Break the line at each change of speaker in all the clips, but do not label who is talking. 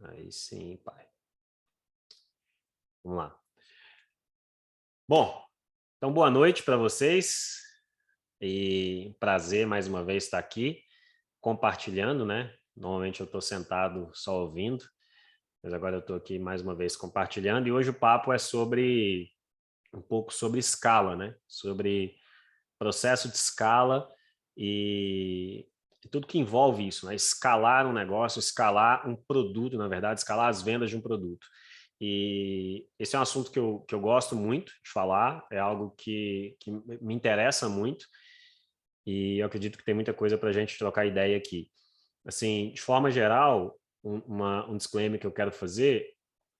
Aí sim, pai. Vamos lá. Bom, então boa noite para vocês e prazer mais uma vez estar aqui compartilhando, né? Normalmente eu estou sentado só ouvindo, mas agora eu estou aqui mais uma vez compartilhando e hoje o papo é sobre um pouco sobre escala, né? Sobre processo de escala e tudo que envolve isso, né? Escalar um negócio, escalar um produto, na verdade, escalar as vendas de um produto. E esse é um assunto que eu gosto muito de falar, é algo que me interessa muito e eu acredito que tem muita coisa para a gente trocar ideia aqui. Assim, de forma geral, um disclaimer que eu quero fazer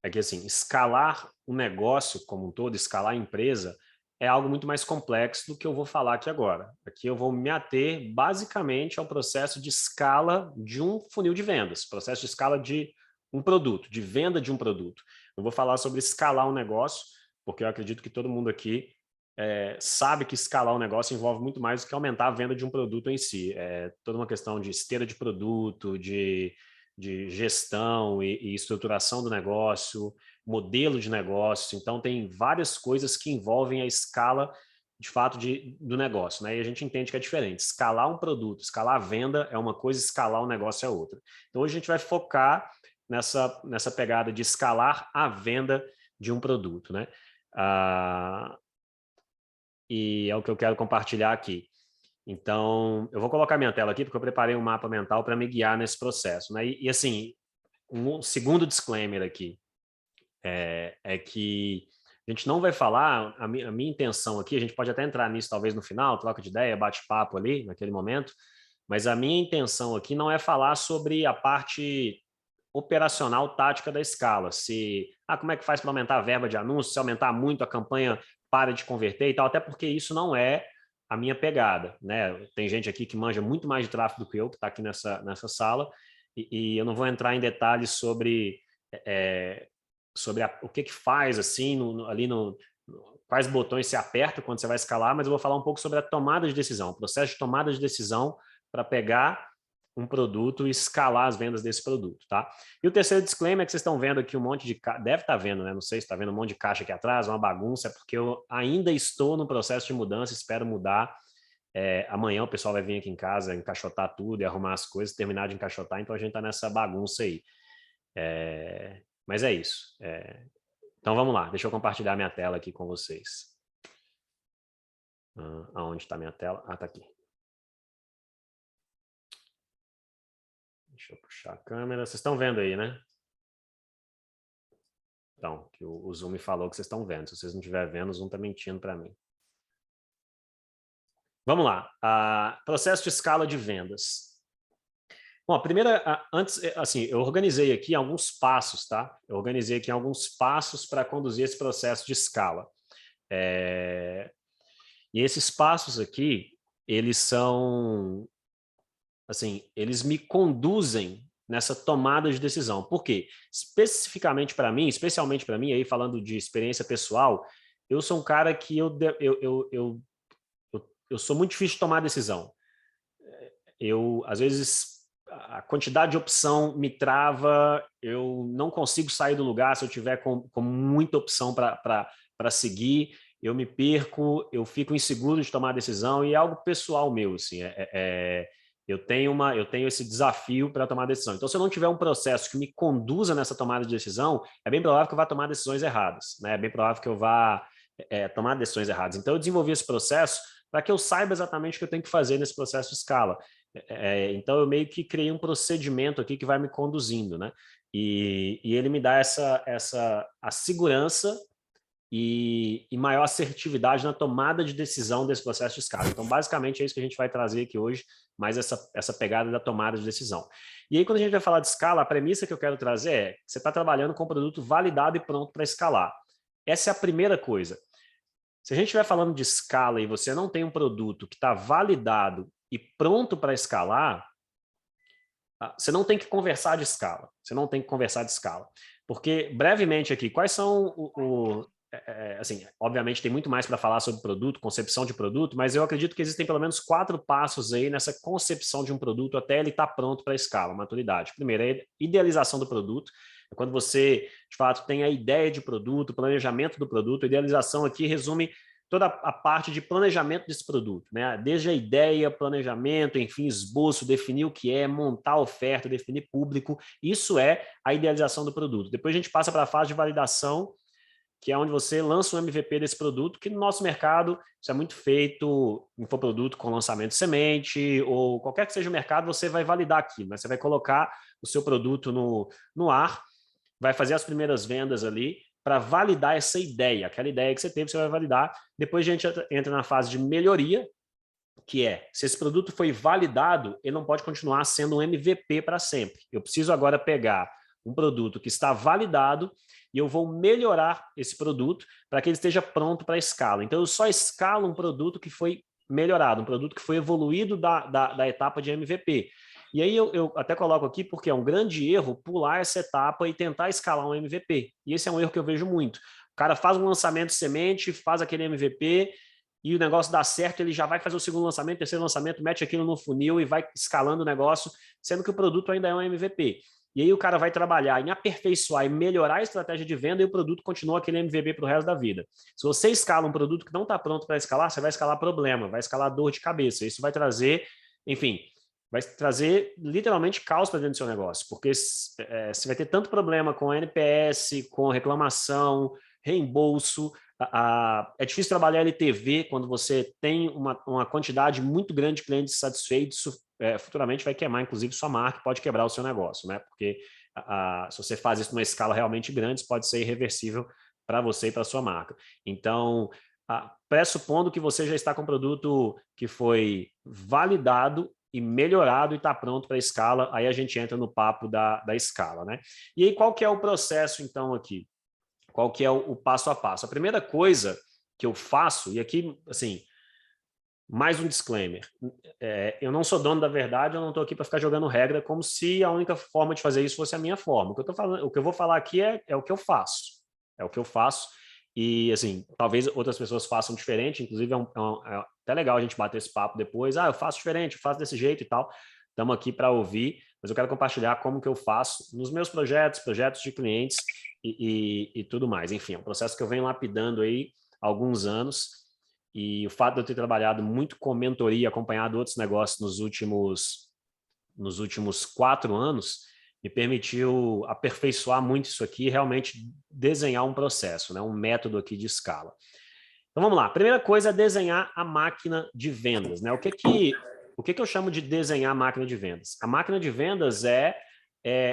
é que, assim, escalar o negócio como um todo, escalar a empresa, é algo muito mais complexo do que eu vou falar aqui agora. Aqui eu vou me ater basicamente ao processo de escala de um funil de vendas, processo de escala de um produto, de venda de um produto. Eu vou falar sobre escalar um negócio, porque eu acredito que todo mundo aqui sabe que escalar um negócio envolve muito mais do que aumentar a venda de um produto em si. É toda uma questão de esteira de produto, de gestão e estruturação do negócio, modelo de negócio. Então, tem várias coisas que envolvem a escala, de fato, do negócio, né? E a gente entende que é diferente. Escalar um produto, escalar a venda é uma coisa, escalar um negócio é outra. Então, hoje a gente vai focar nessa pegada de escalar a venda de um produto, né? E é o que eu quero compartilhar aqui. Então, eu vou colocar minha tela aqui, porque eu preparei um mapa mental para me guiar nesse processo, né? E assim, um segundo disclaimer aqui é que a gente não vai falar, a minha intenção aqui, a gente pode até entrar nisso talvez no final, troca de ideia, bate-papo ali, naquele momento, mas a minha intenção aqui não é falar sobre a parte operacional tática da escala, como é que faz para aumentar a verba de anúncios, se aumentar muito a campanha para de converter e tal, até porque isso não é a minha pegada, né? Tem gente aqui que manja muito mais de tráfego do que eu, que está aqui nessa sala, e eu não vou entrar em detalhes sobre o que faz assim quais botões se aperta quando você vai escalar, mas eu vou falar um pouco sobre a tomada de decisão, o processo de tomada de decisão para pegar um produto e escalar as vendas desse produto, tá? E o terceiro disclaimer é que vocês estão vendo aqui um monte de... Deve estar vendo, né? Não sei se está vendo um monte de caixa aqui atrás, uma bagunça, é porque eu ainda estou no processo de mudança, espero mudar. Amanhã o pessoal vai vir aqui em casa encaixotar tudo e arrumar as coisas, terminar de encaixotar, então a gente está nessa bagunça aí. Mas é isso. Então vamos lá, deixa eu compartilhar minha tela aqui com vocês. Aonde está minha tela? Está aqui. Deixa eu puxar a câmera. Vocês estão vendo aí, né? Então, que o Zoom me falou que vocês estão vendo. Se vocês não estiverem vendo, o Zoom está mentindo para mim. Vamos lá. Processo de escala de vendas. Bom, a primeira, antes, assim, eu organizei aqui alguns passos, tá? Eu organizei aqui alguns passos para conduzir esse processo de escala. E esses passos aqui, eles são, assim, eles me conduzem nessa tomada de decisão. Por quê? Especificamente para mim, especialmente para mim, aí falando de experiência pessoal, eu sou um cara que eu sou muito difícil de tomar decisão. Às vezes, a quantidade de opção me trava, eu não consigo sair do lugar se eu tiver com muita opção para seguir, eu me perco, eu fico inseguro de tomar decisão e é algo pessoal meu, assim, eu tenho esse desafio para tomar decisão. Então, se eu não tiver um processo que me conduza nessa tomada de decisão, é bem provável que eu vá tomar decisões erradas, né? É bem provável que eu vá tomar decisões erradas. Então, eu desenvolvi esse processo para que eu saiba exatamente o que eu tenho que fazer nesse processo de escala. Então, eu meio que criei um procedimento aqui que vai me conduzindo, né? E ele me dá a segurança e maior assertividade na tomada de decisão desse processo de escala. Então, basicamente, é isso que a gente vai trazer aqui hoje, mais essa pegada da tomada de decisão. E aí, quando a gente vai falar de escala, a premissa que eu quero trazer é que você está trabalhando com um produto validado e pronto para escalar. Essa é a primeira coisa. Se a gente estiver falando de escala e você não tem um produto que está validado e pronto para escalar, você não tem que conversar de escala. Você não tem que conversar de escala. Porque, brevemente aqui, quais são assim, obviamente tem muito mais para falar sobre produto, concepção de produto, mas eu acredito que existem pelo menos 4 passos aí nessa concepção de um produto até ele estar pronto para a escala, maturidade. Primeiro, é a idealização do produto. É quando você, de fato, tem a ideia de produto, planejamento do produto. A idealização aqui resume toda a parte de planejamento desse produto, né? Desde a ideia, planejamento, enfim, esboço, definir o que é, montar a oferta, definir público. Isso é a idealização do produto. Depois a gente passa para a fase de validação, que é onde você lança um MVP desse produto, que no nosso mercado isso é muito feito, infoproduto com lançamento de semente, ou qualquer que seja o mercado, você vai validar aquilo, né? Você vai colocar o seu produto no ar, vai fazer as primeiras vendas ali, para validar essa ideia, aquela ideia que você teve, você vai validar. Depois a gente entra na fase de melhoria, que é, se esse produto foi validado, ele não pode continuar sendo um MVP para sempre. Eu preciso agora pegar um produto que está validado e eu vou melhorar esse produto para que ele esteja pronto para a escala. Então, eu só escalo um produto que foi melhorado, um produto que foi evoluído da etapa de MVP. E aí eu até coloco aqui porque é um grande erro pular essa etapa e tentar escalar um MVP. E esse é um erro que eu vejo muito. O cara faz um lançamento de semente, faz aquele MVP e o negócio dá certo, ele já vai fazer o segundo lançamento, terceiro lançamento, mete aquilo no funil e vai escalando o negócio, sendo que o produto ainda é um MVP. E aí o cara vai trabalhar em aperfeiçoar e melhorar a estratégia de venda e o produto continua aquele MVP para o resto da vida. Se você escala um produto que não está pronto para escalar, você vai escalar problema, vai escalar dor de cabeça. Isso vai trazer, enfim, vai trazer literalmente caos para dentro do seu negócio, porque você vai ter tanto problema com NPS, com reclamação, reembolso. É difícil trabalhar LTV quando você tem uma quantidade muito grande de clientes satisfeitos. Futuramente vai queimar, inclusive, sua marca, pode quebrar o seu negócio, né? Porque se você faz isso numa escala realmente grande, pode ser irreversível para você e para sua marca. Então, pressupondo que você já está com um produto que foi validado e melhorado e está pronto para a escala, aí a gente entra no papo da escala, né? E aí, qual que é o processo, então, aqui? Qual que é o passo a passo? A primeira coisa que eu faço, e aqui, assim, mais um disclaimer, eu não sou dono da verdade, eu não estou aqui para ficar jogando regra como se a única forma de fazer isso fosse a minha forma. O que eu vou falar aqui é o que eu faço. É o que eu faço e, assim, talvez outras pessoas façam diferente, inclusive é até legal a gente bater esse papo depois. Eu faço diferente, eu faço desse jeito e tal. Estamos aqui para ouvir, mas eu quero compartilhar como que eu faço nos meus projetos de clientes e tudo mais. Enfim, é um processo que eu venho lapidando aí há alguns anos. E o fato de eu ter trabalhado muito com mentoria, acompanhado outros negócios nos últimos 4 anos, me permitiu aperfeiçoar muito isso aqui e realmente desenhar um processo, né? Um método aqui de escala. Então vamos lá. A primeira coisa é desenhar a máquina de vendas, né? O que eu chamo de desenhar a máquina de vendas? A máquina de vendas é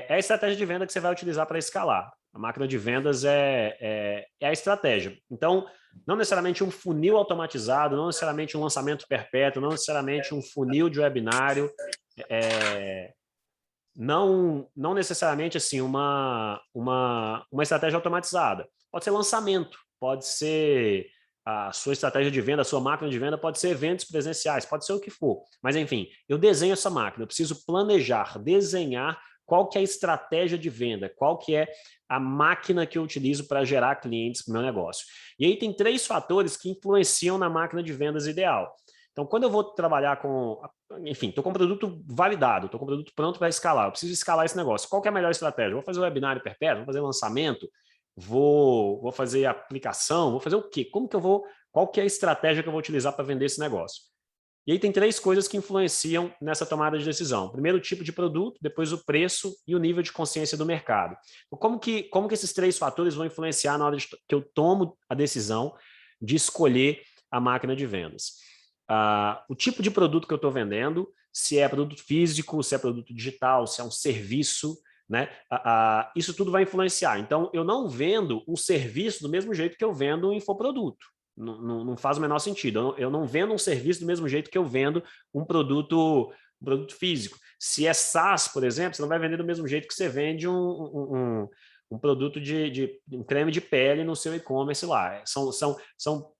a estratégia de venda que você vai utilizar para escalar. A máquina de vendas é a estratégia. Então, não necessariamente um funil automatizado, não necessariamente um lançamento perpétuo, não necessariamente um funil de webinário, não necessariamente assim uma estratégia automatizada. Pode ser lançamento, pode ser a sua estratégia de venda, a sua máquina de venda, pode ser eventos presenciais, pode ser o que for. Mas, enfim, eu desenho essa máquina, eu preciso planejar, desenhar qual que é a estratégia de venda, qual que é a máquina que eu utilizo para gerar clientes para o meu negócio. E aí tem 3 fatores que influenciam na máquina de vendas ideal. Então, quando eu vou trabalhar enfim, estou com um produto validado, estou com um produto pronto para escalar, eu preciso escalar esse negócio. Qual que é a melhor estratégia? Vou fazer um webinário perpétuo, vou fazer lançamento, vou fazer aplicação, vou fazer o quê? Qual que é a estratégia que eu vou utilizar para vender esse negócio? E aí tem 3 coisas que influenciam nessa tomada de decisão. Primeiro, o tipo de produto, depois o preço e o nível de consciência do mercado. Então, como que esses 3 fatores vão influenciar na hora que eu tomo a decisão de escolher a máquina de vendas? O tipo de produto que eu estou vendendo, se é produto físico, se é produto digital, se é um serviço, né? Isso tudo vai influenciar. Então, eu não vendo um serviço do mesmo jeito que eu vendo um infoproduto. Não faz o menor sentido. Eu não vendo um serviço do mesmo jeito que eu vendo um produto físico. Se é SaaS, por exemplo, você não vai vender do mesmo jeito que você vende um produto de um creme de pele no seu e-commerce lá. São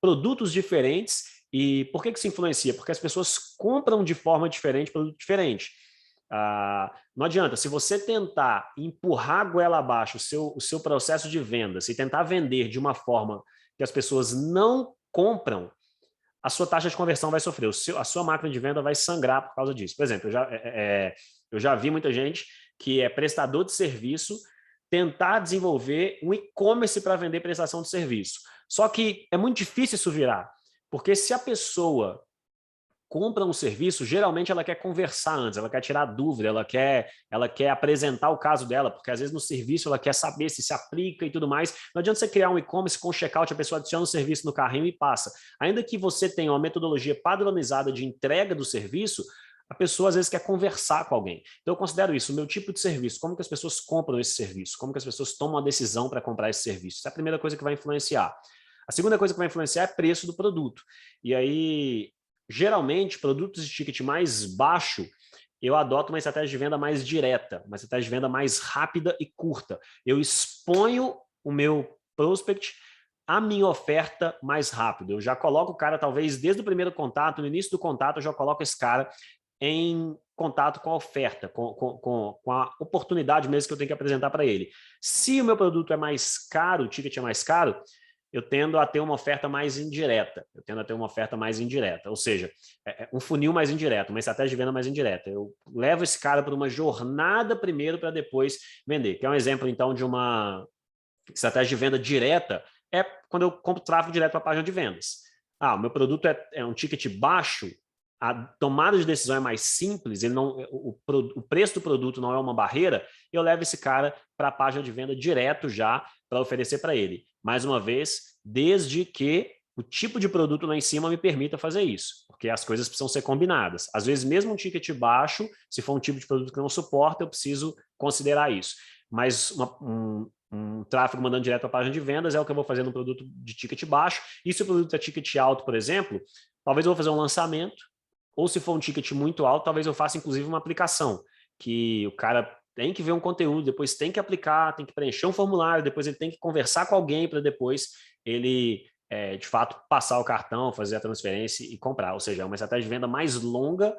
produtos diferentes. E por que isso influencia? Porque as pessoas compram de forma diferente produto diferente. Não adianta, se você tentar empurrar a goela abaixo o seu processo de venda, se tentar vender de uma forma que as pessoas não compram, a sua taxa de conversão vai sofrer, a sua máquina de venda vai sangrar por causa disso. Por exemplo, eu já vi muita gente que é prestador de serviço tentar desenvolver um e-commerce para vender prestação de serviço. Só que é muito difícil isso virar, porque se a pessoa compra um serviço, geralmente ela quer conversar antes, ela quer tirar dúvida, ela quer apresentar o caso dela, porque às vezes no serviço ela quer saber se aplica e tudo mais. Não adianta você criar um e-commerce com checkout, a pessoa adiciona o serviço no carrinho e passa. Ainda que você tenha uma metodologia padronizada de entrega do serviço, a pessoa às vezes quer conversar com alguém. Então eu considero isso, o meu tipo de serviço, como que as pessoas compram esse serviço, como que as pessoas tomam a decisão para comprar esse serviço. Essa é a primeira coisa que vai influenciar. A segunda coisa que vai influenciar é o preço do produto. E aí, geralmente, produtos de ticket mais baixo, eu adoto uma estratégia de venda mais direta, uma estratégia de venda mais rápida e curta. Eu exponho o meu prospect a minha oferta mais rápido. Eu já coloco o cara, talvez, desde o primeiro contato, no início do contato, eu já coloco esse cara em contato com a oferta, com a oportunidade mesmo que eu tenho que apresentar para ele. Se o meu produto é mais caro, o ticket é mais caro, eu tendo a ter uma oferta mais indireta. Eu tendo a ter uma oferta mais indireta. Ou seja, um funil mais indireto, uma estratégia de venda mais indireta. Eu levo esse cara para uma jornada primeiro para depois vender. Que é um exemplo, então, de uma estratégia de venda direta, é quando eu compro tráfego direto para a página de vendas. O meu produto é um ticket baixo, a tomada de decisão é mais simples, ele não, o preço do produto não é uma barreira, eu levo esse cara para a página de venda direto já para oferecer para ele. Mais uma vez, desde que o tipo de produto lá em cima me permita fazer isso, porque as coisas precisam ser combinadas. Às vezes, mesmo um ticket baixo, se for um tipo de produto que não suporta, eu preciso considerar isso. Mas um tráfego mandando direto para a página de vendas é o que eu vou fazer no produto de ticket baixo. E se o produto é ticket alto, por exemplo, talvez eu vou fazer um lançamento, ou se for um ticket muito alto, talvez eu faça inclusive uma aplicação, que o cara tem que ver um conteúdo, depois tem que aplicar, tem que preencher um formulário, depois ele tem que conversar com alguém para depois ele, de fato, passar o cartão, fazer a transferência e comprar. Ou seja, é uma estratégia de venda mais longa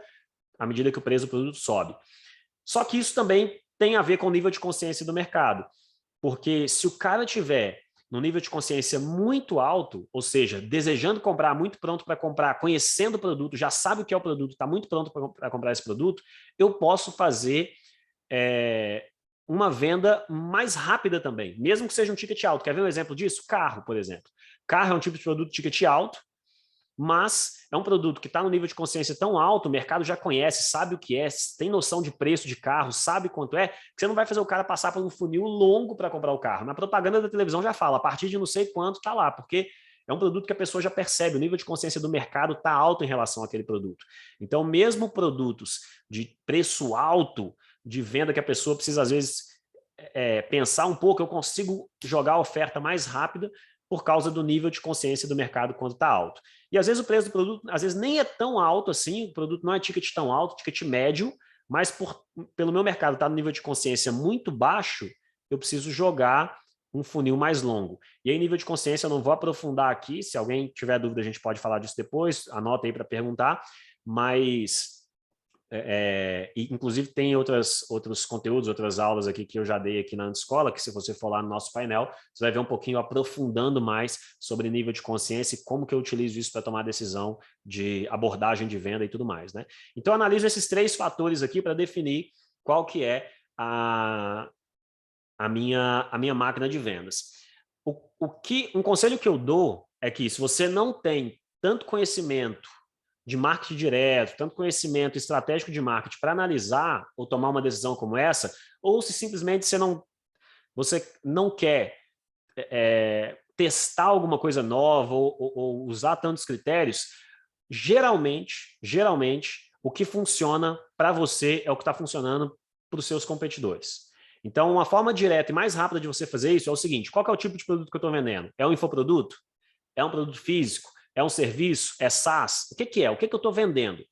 à medida que o preço do produto sobe. Só que isso também tem a ver com o nível de consciência do mercado, porque se o cara tiver no nível de consciência muito alto, ou seja, desejando comprar, muito pronto para comprar, conhecendo o produto, já sabe o que é o produto, está muito pronto para comprar esse produto, eu posso fazer uma venda mais rápida também, mesmo que seja um ticket alto. Quer ver um exemplo disso? Carro, por exemplo. Carro é um tipo de produto ticket alto, mas é um produto que está no nível de consciência tão alto, o mercado já conhece, sabe o que é, tem noção de preço de carro, sabe quanto é, que você não vai fazer o cara passar por um funil longo para comprar o carro. Na propaganda da televisão já fala, a partir de não sei quanto está lá, porque é um produto que a pessoa já percebe, o nível de consciência do mercado está alto em relação àquele produto. Então, mesmo produtos de preço alto, de venda que a pessoa precisa, às vezes, pensar um pouco, eu consigo jogar a oferta mais rápida por causa do nível de consciência do mercado quando está alto. E às vezes o preço do produto, às vezes nem é tão alto assim, o produto não é ticket tão alto, ticket médio, mas pelo meu mercado estar no nível de consciência muito baixo, eu preciso jogar um funil mais longo. E aí, nível de consciência, eu não vou aprofundar aqui, se alguém tiver dúvida, a gente pode falar disso depois, anota aí para perguntar, mas inclusive tem outros conteúdos, outras aulas aqui que eu já dei aqui na Antescola, que se você for lá no nosso painel, você vai ver um pouquinho aprofundando mais sobre nível de consciência e como que eu utilizo isso para tomar decisão de abordagem de venda e tudo mais, né? Então, eu analiso esses 3 fatores aqui para definir qual que é a minha máquina de vendas. Um conselho que eu dou é que se você não tem tanto conhecimento de marketing direto, tanto conhecimento estratégico de marketing para analisar ou tomar uma decisão como essa, ou se simplesmente você não quer testar alguma coisa nova ou usar tantos critérios, geralmente, o que funciona para você é o que está funcionando para os seus competidores. Então, uma forma direta e mais rápida de você fazer isso é o seguinte: qual que é o tipo de produto que eu estou vendendo? É um infoproduto? É um produto físico? É um serviço? É SaaS? O que que é? O que que eu estou vendendo?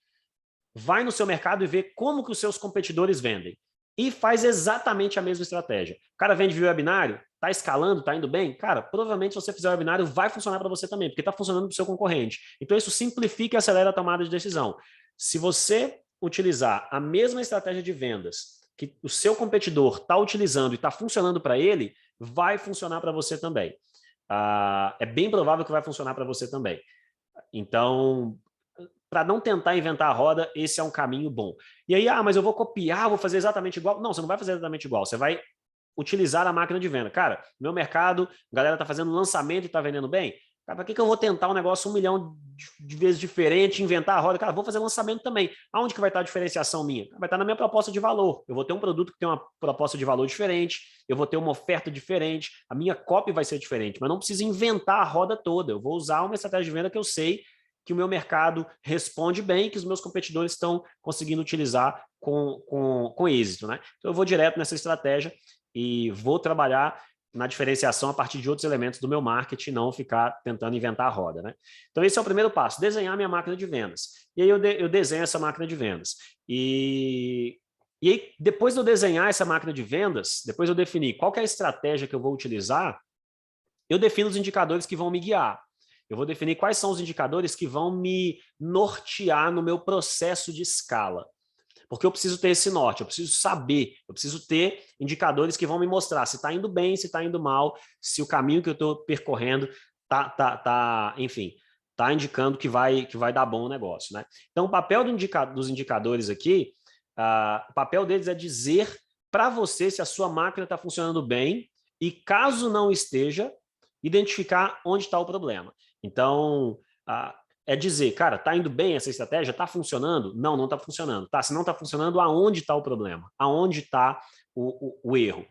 Vai no seu mercado e vê como que os seus competidores vendem. E faz exatamente a mesma estratégia. O cara vende via webinário, está escalando, está indo bem? Cara, provavelmente se você fizer o webinário vai funcionar para você também, porque está funcionando para o seu concorrente. Então isso simplifica e acelera a tomada de decisão. Se você utilizar a mesma estratégia de vendas que o seu competidor está utilizando e está funcionando para ele, vai funcionar para você também. É bem provável que vai funcionar para você também. Então, para não tentar inventar a roda, esse é um caminho bom. E aí, mas eu vou copiar, vou fazer exatamente igual. Não, você não vai fazer exatamente igual, você vai utilizar a máquina de venda. Cara, meu mercado, a galera está fazendo lançamento e está vendendo bem. Cara, para que eu vou tentar um negócio 1 milhão de vezes diferente, inventar a roda? Cara, vou fazer lançamento também. Aonde que vai estar a diferenciação minha? Vai estar na minha proposta de valor. Eu vou ter um produto que tem uma proposta de valor diferente, eu vou ter uma oferta diferente, a minha copy vai ser diferente, mas não preciso inventar a roda toda. Eu vou usar uma estratégia de venda que eu sei que o meu mercado responde bem, que os meus competidores estão conseguindo utilizar com êxito, né? Então eu vou direto nessa estratégia e vou trabalhar na diferenciação a partir de outros elementos do meu marketing, não ficar tentando inventar a roda, né? Então esse é o primeiro passo, desenhar minha máquina de vendas. E aí eu desenho essa máquina de vendas. E aí, depois de eu desenhar essa máquina de vendas, depois eu definir qual que é a estratégia que eu vou utilizar, eu defino os indicadores que vão me guiar. Eu vou definir quais são os indicadores que vão me nortear no meu processo de escala. Porque eu preciso ter esse norte, eu preciso saber, eu preciso ter indicadores que vão me mostrar se está indo bem, se está indo mal, se o caminho que eu estou percorrendo enfim, está indicando que vai dar bom o negócio, né? Então, o papel dos indicadores aqui, o papel deles é dizer para você se a sua máquina está funcionando bem e, caso não esteja, identificar onde está o problema. Então, é dizer, cara, tá indo bem essa estratégia? Tá funcionando? Não, não tá funcionando. Tá, se não tá funcionando, aonde está o problema? Aonde está o erro?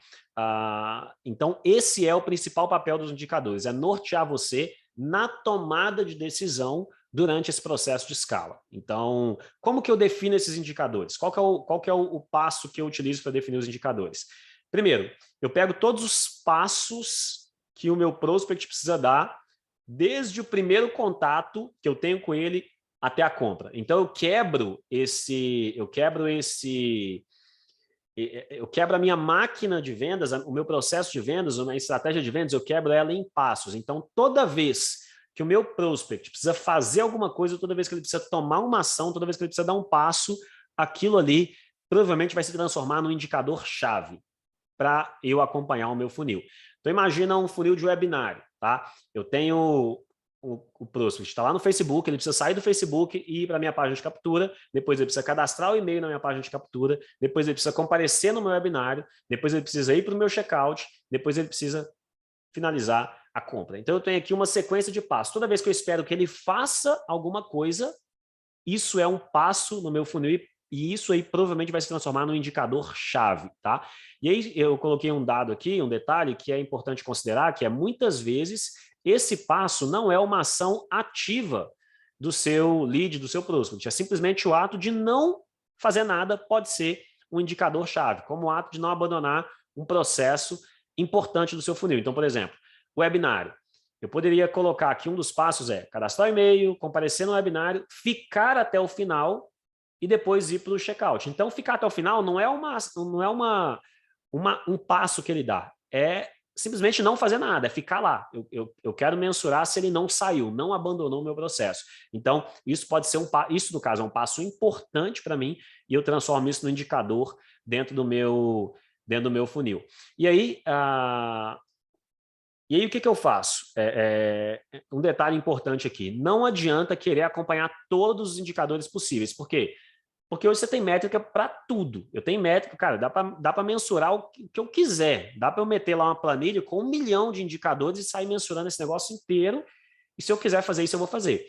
Então, esse é o principal papel dos indicadores, é nortear você na tomada de decisão durante esse processo de escala. Então, como que eu defino esses indicadores? Qual que é o passo que eu utilizo para definir os indicadores? Primeiro, eu pego todos os passos que o meu prospect precisa dar desde o primeiro contato que eu tenho com ele até a compra. Então eu quebro a minha máquina de vendas, o meu processo de vendas, a minha estratégia de vendas, eu quebro ela em passos. Então toda vez que o meu prospect precisa fazer alguma coisa, toda vez que ele precisa tomar uma ação, toda vez que ele precisa dar um passo, aquilo ali provavelmente vai se transformar num indicador-chave para eu acompanhar o meu funil. Então imagina um funil de webinário, tá? Eu tenho o prospect está lá no Facebook, ele precisa sair do Facebook e ir para a minha página de captura, depois ele precisa cadastrar o e-mail na minha página de captura, depois ele precisa comparecer no meu webinário, depois ele precisa ir para o meu checkout, depois ele precisa finalizar a compra. Então eu tenho aqui uma sequência de passos. Toda vez que eu espero que ele faça alguma coisa, isso é um passo no meu funil e isso aí provavelmente vai se transformar num indicador-chave, tá? E aí eu coloquei um dado aqui, um detalhe que é importante considerar, que é muitas vezes esse passo não é uma ação ativa do seu lead, do seu prospect, é simplesmente o ato de não fazer nada, pode ser um indicador-chave, como o ato de não abandonar um processo importante do seu funil. Então, por exemplo, o webinário. Eu poderia colocar aqui, um dos passos é cadastrar o e-mail, comparecer no webinário, ficar até o final e depois ir para o checkout. Então, ficar até o final não é um passo que ele dá, é simplesmente não fazer nada, é ficar lá. Eu quero mensurar se ele não saiu, não abandonou o meu processo. Então, isso pode ser isso no caso é um passo importante para mim e eu transformo isso no indicador dentro do meu funil. E aí, o que eu faço? Um detalhe importante aqui, não adianta querer acompanhar todos os indicadores possíveis, por quê? Porque hoje você tem métrica para tudo. Eu tenho métrica, cara, dá para mensurar o que eu quiser. Dá para eu meter lá uma planilha com 1 milhão de indicadores e sair mensurando esse negócio inteiro. E se eu quiser fazer isso, eu vou fazer.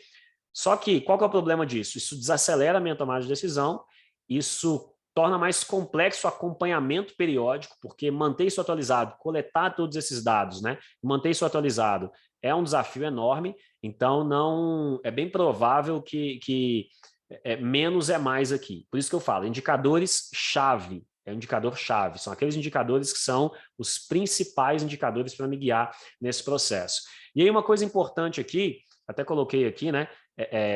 Só que, qual que é o problema disso? Isso desacelera a minha tomada de decisão, isso torna mais complexo o acompanhamento periódico, porque manter isso atualizado, coletar todos esses dados, né? Manter isso atualizado é um desafio enorme, então não é bem provável que menos é mais aqui. Por isso que eu falo, indicadores-chave, é um indicador-chave, são aqueles indicadores que são os principais indicadores para me guiar nesse processo. E aí uma coisa importante aqui, até coloquei aqui, né,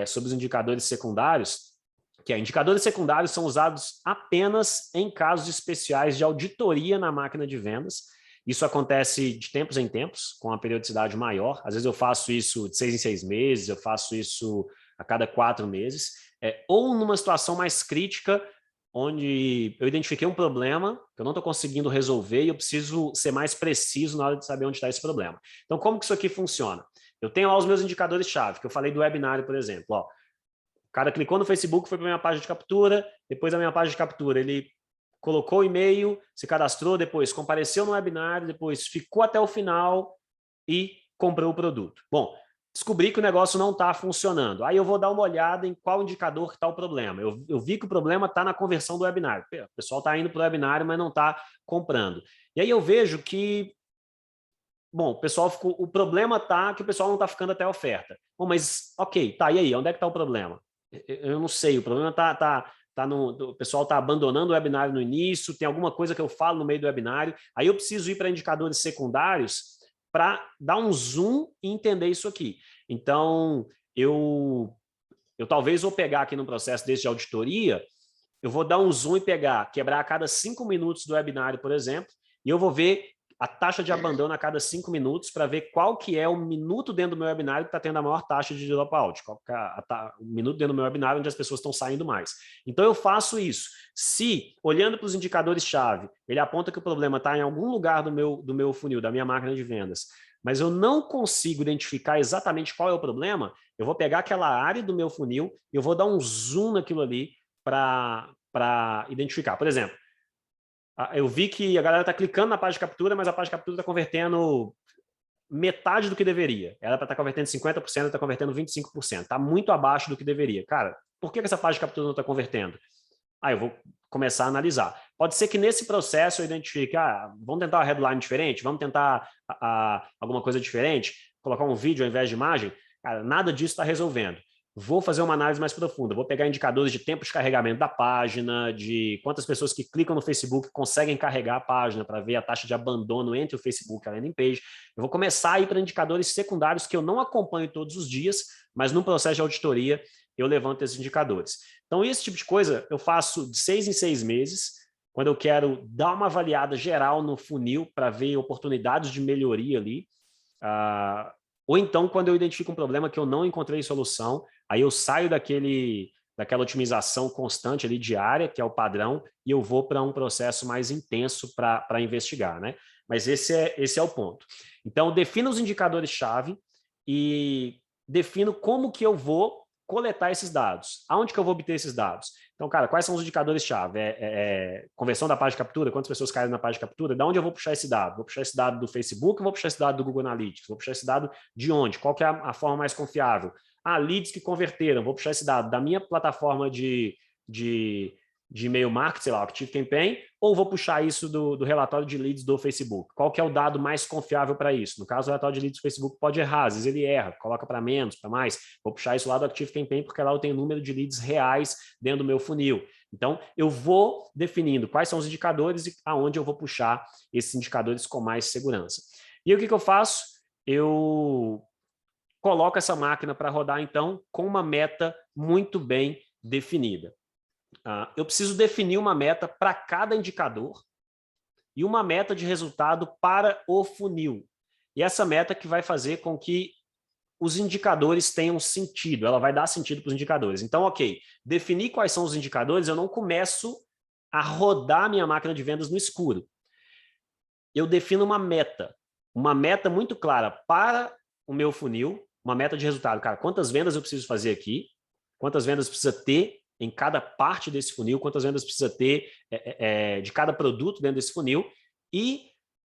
sobre os indicadores secundários, que indicadores secundários são usados apenas em casos especiais de auditoria na máquina de vendas. Isso acontece de tempos em tempos, com uma periodicidade maior. Às vezes eu faço isso de 6 em 6 meses, eu faço isso a cada 4 meses, ou numa situação mais crítica, onde eu identifiquei um problema que eu não estou conseguindo resolver e eu preciso ser mais preciso na hora de saber onde está esse problema. Então, como que isso aqui funciona? Eu tenho lá os meus indicadores-chave, que eu falei do webinário, por exemplo. Ó, o cara clicou no Facebook, foi para a minha página de captura, depois da minha página de captura, ele colocou o e-mail, se cadastrou, depois compareceu no webinário, depois ficou até o final e comprou o produto. Bom, descobri que o negócio não está funcionando. Aí eu vou dar uma olhada em qual indicador está o problema. Eu vi que o problema está na conversão do webinário. O pessoal está indo para o webinário, mas não está comprando. E aí eu vejo que, bom, o pessoal ficou, o problema está que o pessoal não está ficando até a oferta. Bom, mas ok, tá, e aí, onde é que está o problema? Eu não sei, o problema o pessoal está abandonando o webinário no início, tem alguma coisa que eu falo no meio do webinário, aí eu preciso ir para indicadores secundários para dar um zoom e entender isso aqui. Então, eu talvez vou pegar aqui num processo desse de auditoria, eu vou dar um zoom e quebrar a cada 5 minutos do webinário, por exemplo, e eu vou ver a taxa de abandono a cada 5 minutos para ver qual que é o minuto dentro do meu webinário que está tendo a maior taxa de dropout, qual que é o minuto dentro do meu webinário onde as pessoas estão saindo mais. Então eu faço isso. Se, olhando para os indicadores-chave, ele aponta que o problema está em algum lugar do meu funil, da minha máquina de vendas, mas eu não consigo identificar exatamente qual é o problema, eu vou pegar aquela área do meu funil e eu vou dar um zoom naquilo ali para identificar. Por exemplo, eu vi que a galera está clicando na página de captura, mas a página de captura está convertendo metade do que deveria. Ela está convertendo 50%, ela está convertendo 25%. Está muito abaixo do que deveria. Cara, por que essa página de captura não está convertendo? Eu vou começar a analisar. Pode ser que nesse processo eu identifique, vamos tentar uma headline diferente, vamos tentar alguma coisa diferente, colocar um vídeo ao invés de imagem. Cara, nada disso está resolvendo. Vou fazer uma análise mais profunda, vou pegar indicadores de tempo de carregamento da página, de quantas pessoas que clicam no Facebook conseguem carregar a página para ver a taxa de abandono entre o Facebook e a landing page. Eu vou começar a ir para indicadores secundários que eu não acompanho todos os dias, mas no processo de auditoria eu levanto esses indicadores. Então, esse tipo de coisa eu faço de 6 em 6 meses, quando eu quero dar uma avaliada geral no funil para ver oportunidades de melhoria ali, ou então quando eu identifico um problema que eu não encontrei solução, aí eu saio daquela otimização constante ali diária, que é o padrão, e eu vou para um processo mais intenso para investigar, né? Mas esse é o ponto. Então, defino os indicadores-chave e defino como que eu vou coletar esses dados. Aonde que eu vou obter esses dados? Então, cara, quais são os indicadores-chave? Conversão da página de captura? Quantas pessoas caem na página de captura? De onde eu vou puxar esse dado? Vou puxar esse dado do Facebook ou vou puxar esse dado do Google Analytics? Vou puxar esse dado de onde? Qual que é a forma mais confiável? Leads que converteram. Vou puxar esse dado da minha plataforma de e-mail marketing, sei lá, ActiveCampaign, ou vou puxar isso do relatório de leads do Facebook? Qual que é o dado mais confiável para isso? No caso, o relatório de leads do Facebook pode errar, às vezes ele erra, coloca para menos, para mais. Vou puxar isso lá do ActiveCampaign, porque lá eu tenho o número de leads reais dentro do meu funil. Então, eu vou definindo quais são os indicadores e aonde eu vou puxar esses indicadores com mais segurança. E o que eu faço? Eu coloco essa máquina para rodar, então, com uma meta muito bem definida. Eu preciso definir uma meta para cada indicador e uma meta de resultado para o funil. E essa meta que vai fazer com que os indicadores tenham sentido, ela vai dar sentido para os indicadores. Então, ok, definir quais são os indicadores, eu não começo a rodar minha máquina de vendas no escuro. Eu defino uma meta muito clara para o meu funil, uma meta de resultado. Cara, quantas vendas eu preciso fazer aqui? Quantas vendas precisa ter em cada parte desse funil? Quantas vendas precisa ter de cada produto dentro desse funil? E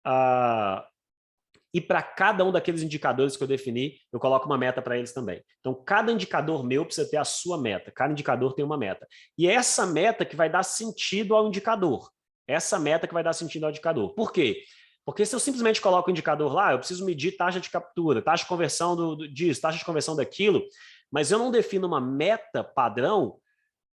para cada um daqueles indicadores que eu defini, eu coloco uma meta para eles também. Então, cada indicador meu precisa ter a sua meta. Cada indicador tem uma meta. E é essa meta que vai dar sentido ao indicador. Essa meta que vai dar sentido ao indicador. Por quê? Porque se eu simplesmente coloco o indicador lá, eu preciso medir taxa de captura, taxa de conversão disso, taxa de conversão daquilo, mas eu não defino uma meta padrão,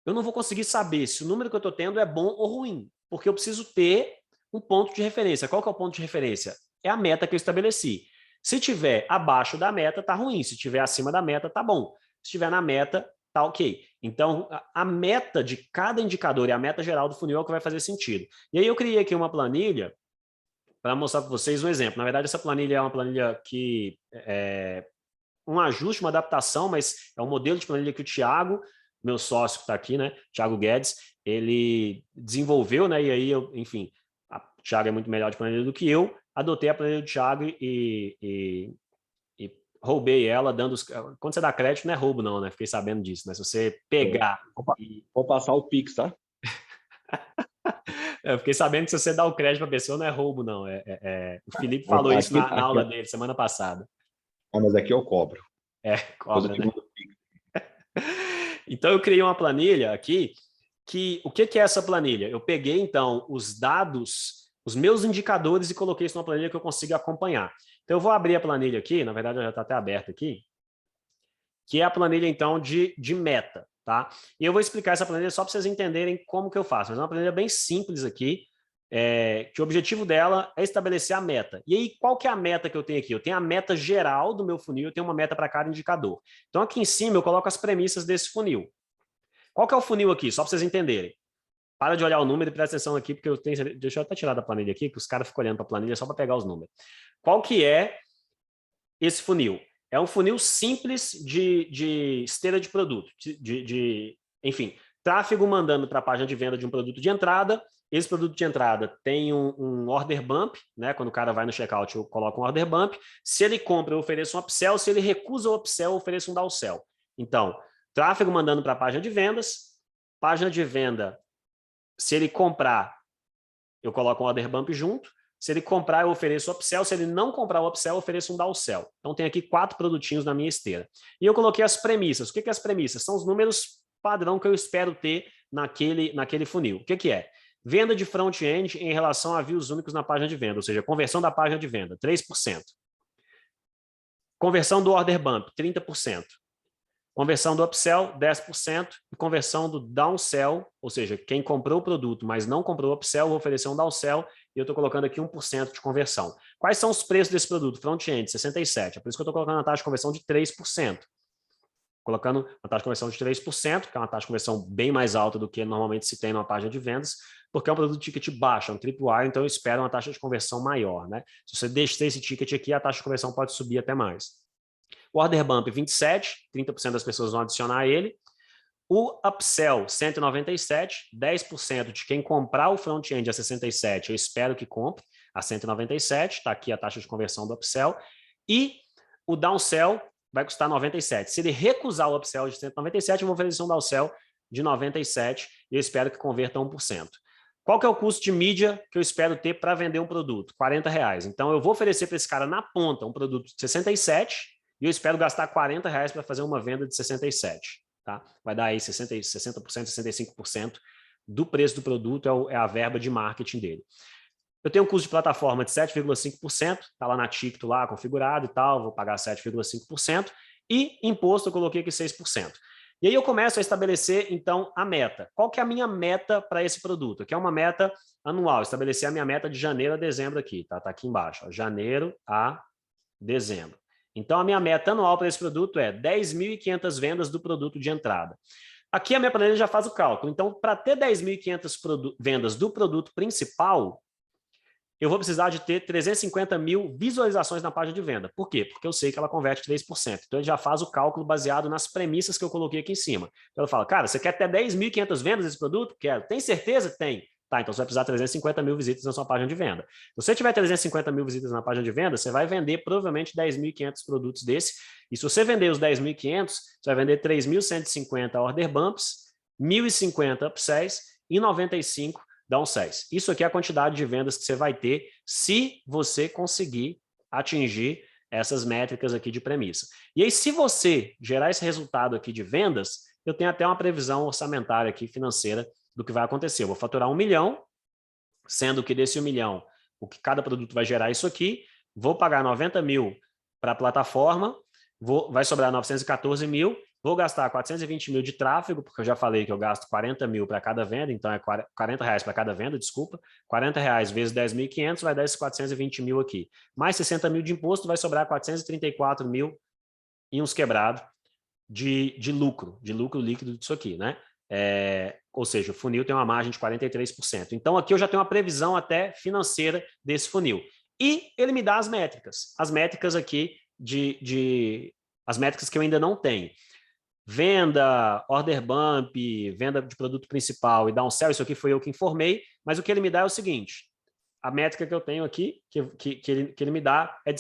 eu não vou conseguir saber se o número que eu estou tendo é bom ou ruim, porque eu preciso ter um ponto de referência. Qual que é o ponto de referência? É a meta que eu estabeleci. Se tiver abaixo da meta, tá ruim. Se tiver acima da meta, tá bom. Se tiver na meta, tá ok. Então, a meta de cada indicador e a meta geral do funil é o que vai fazer sentido. E aí eu criei aqui uma planilha para mostrar para vocês um exemplo. Na verdade, essa planilha é uma planilha que um ajuste, uma adaptação, mas é um modelo de planilha que o Thiago, meu sócio que está aqui, né, Thiago Guedes, ele desenvolveu, né, e aí, enfim, o Thiago é muito melhor de planilha do que eu, adotei a planilha do Thiago e roubei ela, dando os... Quando você dá crédito, não é roubo não, né, fiquei sabendo disso, né, se você pegar...
Vou passar o Pix, tá?
Eu fiquei sabendo que se você dá o crédito para a pessoa, não é roubo, não. O Felipe falou isso na aula dele semana passada.
Mas aqui eu cobro.
Cobra, né? Então, eu criei uma planilha aqui, que o que é essa planilha? Eu peguei, então, os dados, os meus indicadores e coloquei isso numa planilha que eu consiga acompanhar. Então, eu vou abrir a planilha aqui, na verdade, ela já está até aberta aqui, que é a planilha, então, de meta, tá? E eu vou explicar essa planilha só para vocês entenderem como que eu faço. Mas é uma planilha bem simples aqui, que o objetivo dela é estabelecer a meta. E aí, qual que é a meta que eu tenho aqui? Eu tenho a meta geral do meu funil, eu tenho uma meta para cada indicador. Então, aqui em cima, eu coloco as premissas desse funil. Qual que é o funil aqui? Só para vocês entenderem. Para de olhar o número e presta atenção aqui, porque eu tenho... Deixa eu até tirar da planilha aqui, que os caras ficam olhando para a planilha só para pegar os números. Qual que é esse funil? É um funil simples de esteira de produto, enfim, tráfego mandando para a página de venda de um produto de entrada. Esse produto de entrada tem um order bump, né? Quando o cara vai no checkout, eu coloco um order bump. Se ele compra, eu ofereço um upsell. Se ele recusa o upsell, eu ofereço um downsell. Então, tráfego mandando para a página de vendas. Página de venda, se ele comprar, eu coloco um order bump junto. Se ele comprar, eu ofereço o upsell. Se ele não comprar o upsell, eu ofereço um downsell. Então, tem aqui 4 produtinhos na minha esteira. E eu coloquei as premissas. O que é as premissas? São os números padrão que eu espero ter naquele funil. O que é? Venda de front-end em relação a views únicos na página de venda, ou seja, conversão da página de venda, 3%. Conversão do order bump, 30%. Conversão do upsell, 10%. E conversão do downsell, ou seja, quem comprou o produto, mas não comprou o upsell, vou oferecer um downsell, e eu estou colocando aqui 1% de conversão. Quais são os preços desse produto? Front-end, 67%. É por isso que eu estou colocando a taxa de conversão de 3%. Colocando uma taxa de conversão de 3%, que é uma taxa de conversão bem mais alta do que normalmente se tem numa página de vendas, porque é um produto de ticket baixo, é um AAA, então eu espero uma taxa de conversão maior, né? Se você deixar esse ticket aqui, a taxa de conversão pode subir até mais. O order bump 27, 30% das pessoas vão adicionar ele. O upsell 197, 10% de quem comprar o front-end a 67, eu espero que compre a 197, está aqui a taxa de conversão do upsell. E o downsell vai custar 97. Se ele recusar o upsell de 197, eu vou oferecer um downsell de 97 e eu espero que converta 1%. Qual que é o custo de mídia que eu espero ter para vender um produto? R$40. Então, eu vou oferecer para esse cara na ponta um produto de 67 e eu espero gastar R$40 para fazer uma venda de 67. Tá? Vai dar aí 60%, 65% do preço do produto, é a verba de marketing dele. Eu tenho um custo de plataforma de 7,5%, está lá na Ticto, lá configurado e tal, vou pagar 7,5%, e imposto eu coloquei aqui 6%. E aí eu começo a estabelecer, então, a meta. Qual que é a minha meta para esse produto? Aqui é uma meta anual, estabelecer a minha meta de janeiro a dezembro aqui, tá? Tá aqui embaixo, ó, janeiro a dezembro. Então, a minha meta anual para esse produto é 10.500 vendas do produto de entrada. Aqui a minha planilha já faz o cálculo. Então, para ter 10.500 vendas do produto principal, eu vou precisar de ter 350 mil visualizações na página de venda. Por quê? Porque eu sei que ela converte 3%. Então, ele já faz o cálculo baseado nas premissas que eu coloquei aqui em cima. Então, eu falo, cara, você quer ter 10.500 vendas desse produto? Quero. Tem certeza? Tem. Tá, então você vai precisar de 350 mil visitas na sua página de venda. Se você tiver 350 mil visitas na página de venda, você vai vender provavelmente 10.500 produtos desse. E se você vender os 10.500, você vai vender 3.150 order bumps, 1.050 upsells e 95 downsells. Isso aqui é a quantidade de vendas que você vai ter se você conseguir atingir essas métricas aqui de premissa. E aí, se você gerar esse resultado aqui de vendas, eu tenho até uma previsão orçamentária aqui financeira do que vai acontecer. Eu vou faturar 1 milhão, sendo que desse 1 milhão, o que cada produto vai gerar isso aqui, vou pagar 90 mil para a plataforma, vai sobrar 914 mil, vou gastar 420 mil de tráfego, porque eu já falei que eu gasto 40 mil para cada venda, então é R$40 para cada venda, desculpa, R$40 vezes 10.500 vai dar esses 420 mil aqui. Mais 60 mil de imposto, vai sobrar 434 mil e uns quebrados de lucro líquido disso aqui, né? Ou seja, o funil tem uma margem de 43%. Então, aqui eu já tenho uma previsão até financeira desse funil. E ele me dá as métricas. As métricas aqui de as métricas que eu ainda não tenho. Venda, order bump, venda de produto principal e downsell, isso aqui foi eu que informei, mas o que ele me dá é o seguinte, a métrica que eu tenho aqui, que ele me dá é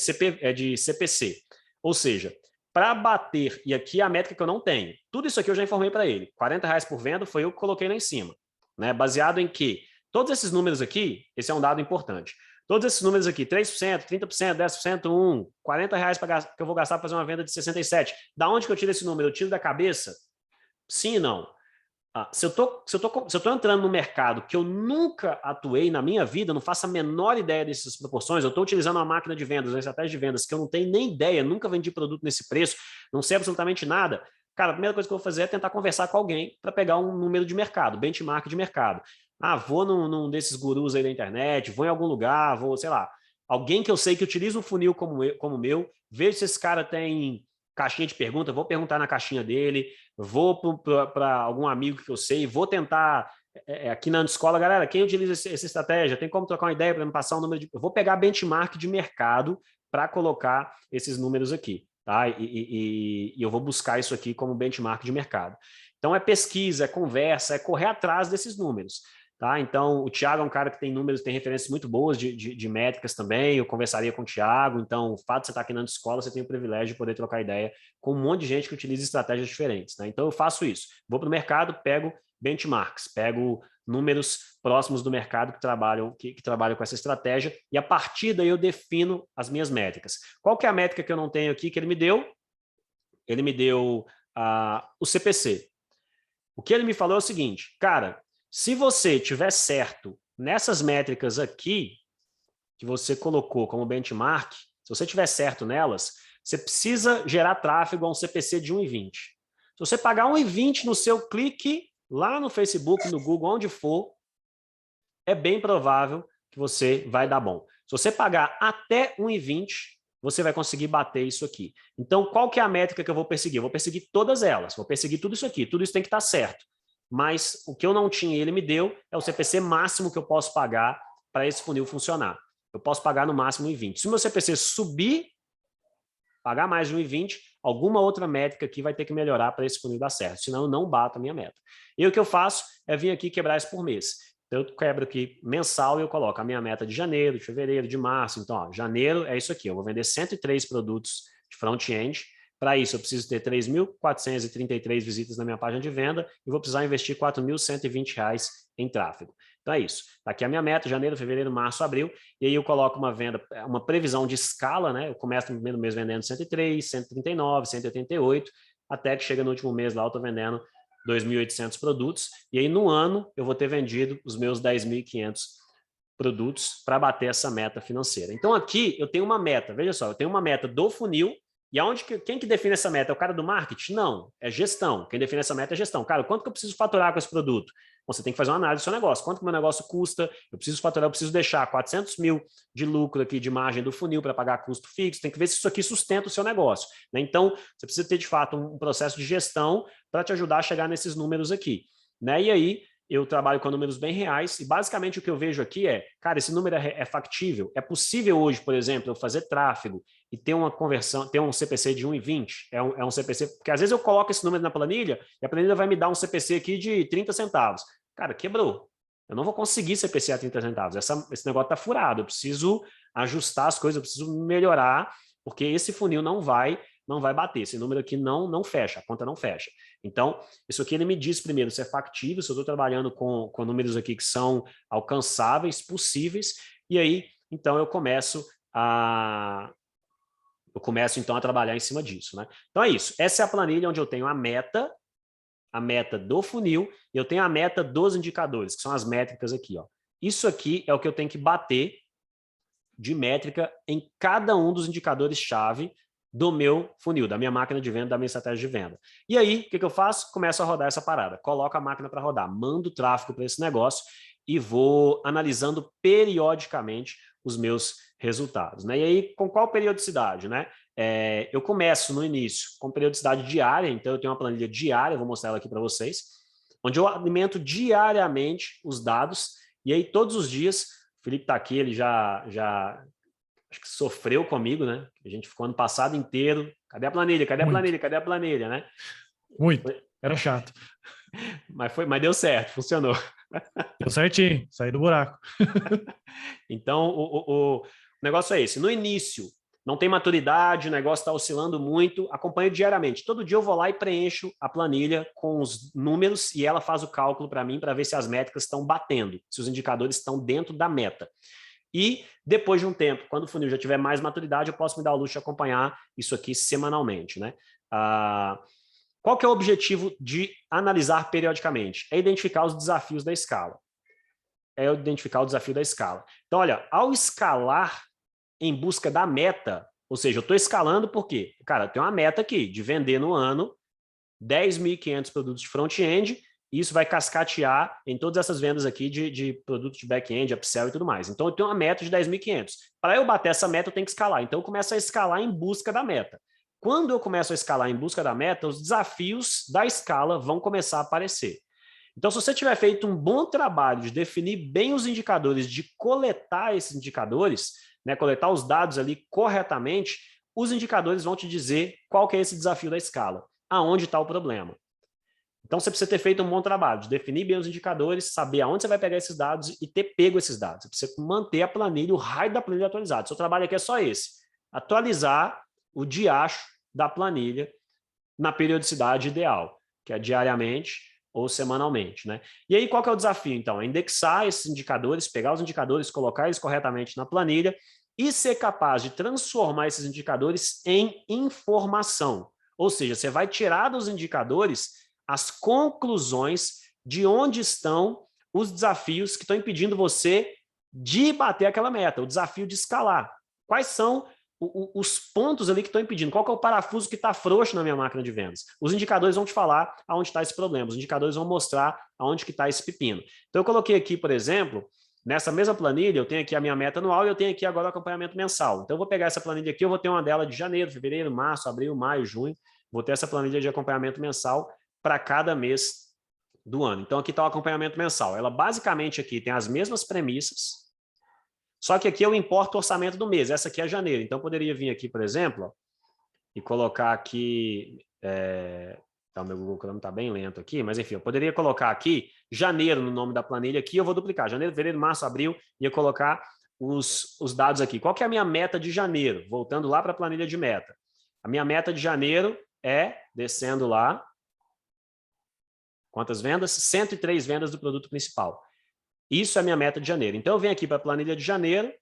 de CPC, ou seja, para bater, e aqui é a métrica que eu não tenho, tudo isso aqui eu já informei para ele, R$40 por venda foi eu que coloquei lá em cima, né? Baseado em que todos esses números aqui, esse é um dado importante, todos esses números aqui, 3%, 30%, 10%, 1, R$40 que eu vou gastar para fazer uma venda de 67. Da onde que eu tiro esse número? Eu tiro da cabeça? Sim e não. Se eu tô entrando no mercado que eu nunca atuei na minha vida, não faço a menor ideia dessas proporções, eu estou utilizando uma máquina de vendas, uma estratégia de vendas que eu não tenho nem ideia, nunca vendi produto nesse preço, não sei absolutamente nada, cara, a primeira coisa que eu vou fazer é tentar conversar com alguém para pegar um número de mercado, benchmark de mercado. Vou num desses gurus aí da internet, vou em algum lugar, vou, sei lá, alguém que eu sei que utiliza um funil como o meu, vejo se esse cara tem caixinha de pergunta, vou perguntar na caixinha dele, vou para algum amigo que eu sei, vou tentar aqui na escola, galera, quem utiliza essa estratégia, tem como trocar uma ideia para me passar um número de... Eu vou pegar benchmark de mercado para colocar esses números aqui, tá? E eu vou buscar isso aqui como benchmark de mercado. Então é pesquisa, é conversa, é correr atrás desses números. Tá? Então, o Thiago é um cara que tem números, tem referências muito boas de métricas também, eu conversaria com o Thiago, então o fato de você estar aqui na escola, você tem o privilégio de poder trocar ideia com um monte de gente que utiliza estratégias diferentes. Né? Então, eu faço isso, vou para o mercado, pego benchmarks, pego números próximos do mercado que trabalham com essa estratégia, e a partir daí eu defino as minhas métricas. Qual que é a métrica que eu não tenho aqui que ele me deu? Ele me deu o CPC. O que ele me falou é o seguinte, cara, se você tiver certo nessas métricas aqui, que você colocou como benchmark, se você tiver certo nelas, você precisa gerar tráfego a um CPC de 1,20. Se você pagar 1,20 no seu clique, lá no Facebook, no Google, onde for, é bem provável que você vai dar bom. Se você pagar até 1,20, você vai conseguir bater isso aqui. Então, qual que é a métrica que eu vou perseguir? Eu vou perseguir todas elas, vou perseguir tudo isso aqui, tudo isso tem que estar certo. Mas o que eu não tinha e ele me deu é o CPC máximo que eu posso pagar para esse funil funcionar. Eu posso pagar no máximo 1,20. Se o meu CPC subir, pagar mais de 1,20, alguma outra métrica aqui vai ter que melhorar para esse funil dar certo, senão eu não bato a minha meta. E o que eu faço é vir aqui quebrar isso por mês. Então, eu quebro aqui mensal e eu coloco a minha meta de janeiro, de fevereiro, de março. Então, ó, janeiro é isso aqui, eu vou vender 103 produtos de front-end. Para isso, eu preciso ter 3.433 visitas na minha página de venda e vou precisar investir R$ 4.120 em tráfego. Então é isso. Está aqui a minha meta, janeiro, fevereiro, março, abril, e aí eu coloco uma venda, uma previsão de escala, né? Eu começo no primeiro mês vendendo 103, 139, 188, até que chega no último mês lá eu estou vendendo 2.800 produtos, e aí no ano eu vou ter vendido os meus 10.500 produtos para bater essa meta financeira. Então aqui eu tenho uma meta, veja só, eu tenho uma meta do funil. E quem que define essa meta? É o cara do marketing? Não, é gestão. Quem define essa meta é gestão. Cara, quanto que eu preciso faturar com esse produto? Você tem que fazer uma análise do seu negócio. Quanto que o meu negócio custa? Eu preciso faturar, eu preciso deixar 400 mil de lucro aqui de margem do funil para pagar custo fixo. Tem que ver se isso aqui sustenta o seu negócio. Né? Então, você precisa ter, de fato, um processo de gestão para te ajudar a chegar nesses números aqui. Né? E aí, eu trabalho com números bem reais e basicamente o que eu vejo aqui é, cara, esse número é factível? É possível hoje, por exemplo, eu fazer tráfego e ter uma conversão, ter um CPC de 1,20? É um CPC, porque às vezes eu coloco esse número na planilha e a planilha vai me dar um CPC aqui de 30 centavos. Cara, quebrou. Eu não vou conseguir CPC a 30 centavos. Esse negócio está furado. Eu preciso ajustar as coisas, eu preciso melhorar, porque esse funil não vai bater, esse número aqui não fecha, a conta não fecha. Então, isso aqui ele me diz primeiro se é factível, se eu estou trabalhando com números aqui que são alcançáveis, possíveis, e aí, então, eu começo então a trabalhar em cima disso. Né? Então é isso, essa é a planilha onde eu tenho a meta do funil, e eu tenho a meta dos indicadores, que são as métricas aqui. Ó. Isso aqui é o que eu tenho que bater de métrica em cada um dos indicadores-chave do meu funil, da minha máquina de venda, da minha estratégia de venda. E aí, o que eu faço? Começo a rodar essa parada. Coloco a máquina para rodar, mando tráfego para esse negócio e vou analisando periodicamente os meus resultados. Né? E aí, com qual periodicidade? Né? Eu começo no início com periodicidade diária, então eu tenho uma planilha diária, vou mostrar ela aqui para vocês, onde eu alimento diariamente os dados, e aí todos os dias, o Felipe está aqui, ele já acho que sofreu comigo, né? A gente ficou ano passado inteiro Cadê a planilha? Cadê a
Muito.
planilha? Cadê a planilha, né?
Muito. Era chato.
Mas deu certo, funcionou.
Deu certinho, saí do buraco.
Então, o negócio é esse. No início, não tem maturidade, o negócio está oscilando muito, acompanho diariamente. Todo dia eu vou lá e preencho a planilha com os números e ela faz o cálculo para mim para ver se as métricas estão batendo, se os indicadores estão dentro da meta. E depois de um tempo, quando o funil já tiver mais maturidade, eu posso me dar o luxo de acompanhar isso aqui semanalmente, né? Qual que é o objetivo de analisar periodicamente? É identificar os desafios da escala. É identificar o desafio da escala. Então, olha, ao escalar em busca da meta, ou seja, eu estou escalando por quê? Cara, eu tenho uma meta aqui de vender no ano 10.500 produtos de front-end, e isso vai cascatear em todas essas vendas aqui de produtos de back-end, upsell e tudo mais. Então, eu tenho uma meta de 10.500. Para eu bater essa meta, eu tenho que escalar. Então, eu começo a escalar em busca da meta. Quando eu começo a escalar em busca da meta, os desafios da escala vão começar a aparecer. Então, se você tiver feito um bom trabalho de definir bem os indicadores, de coletar esses indicadores, né, coletar os dados ali corretamente, os indicadores vão te dizer qual que é esse desafio da escala, aonde está o problema. Então, você precisa ter feito um bom trabalho de definir bem os indicadores, saber aonde você vai pegar esses dados e ter pego esses dados. Você precisa manter a planilha, o raio da planilha atualizado. Seu trabalho aqui é só esse, atualizar o diacho da planilha na periodicidade ideal, que é diariamente ou semanalmente, né? E aí, qual que é o desafio, então? É indexar esses indicadores, pegar os indicadores, colocar eles corretamente na planilha e ser capaz de transformar esses indicadores em informação. Ou seja, você vai tirar dos indicadores as conclusões de onde estão os desafios que estão impedindo você de bater aquela meta, o desafio de escalar. Quais são os pontos ali que estão impedindo? Qual que é o parafuso que está frouxo na minha máquina de vendas? Os indicadores vão te falar aonde está esse problema, os indicadores vão mostrar aonde que está esse pepino. Então, eu coloquei aqui, por exemplo, nessa mesma planilha, eu tenho aqui a minha meta anual e eu tenho aqui agora o acompanhamento mensal. Então, eu vou pegar essa planilha aqui, eu vou ter uma dela de janeiro, fevereiro, março, abril, maio, junho, vou ter essa planilha de acompanhamento mensal para cada mês do ano. Então, aqui está o acompanhamento mensal. Ela basicamente aqui tem as mesmas premissas, só que aqui eu importo o orçamento do mês. Essa aqui é janeiro. Então, eu poderia vir aqui, por exemplo, ó, e colocar aqui... Então, meu Google Chrome está bem lento aqui, mas enfim, eu poderia colocar aqui janeiro no nome da planilha aqui, eu vou duplicar. Janeiro, fevereiro, março, abril, ia colocar os dados aqui. Qual que é a minha meta de janeiro? Voltando lá para a planilha de meta. A minha meta de janeiro é, descendo lá, quantas vendas? 103 vendas do produto principal. Isso é a minha meta de janeiro. Então, eu venho aqui para a planilha de janeiro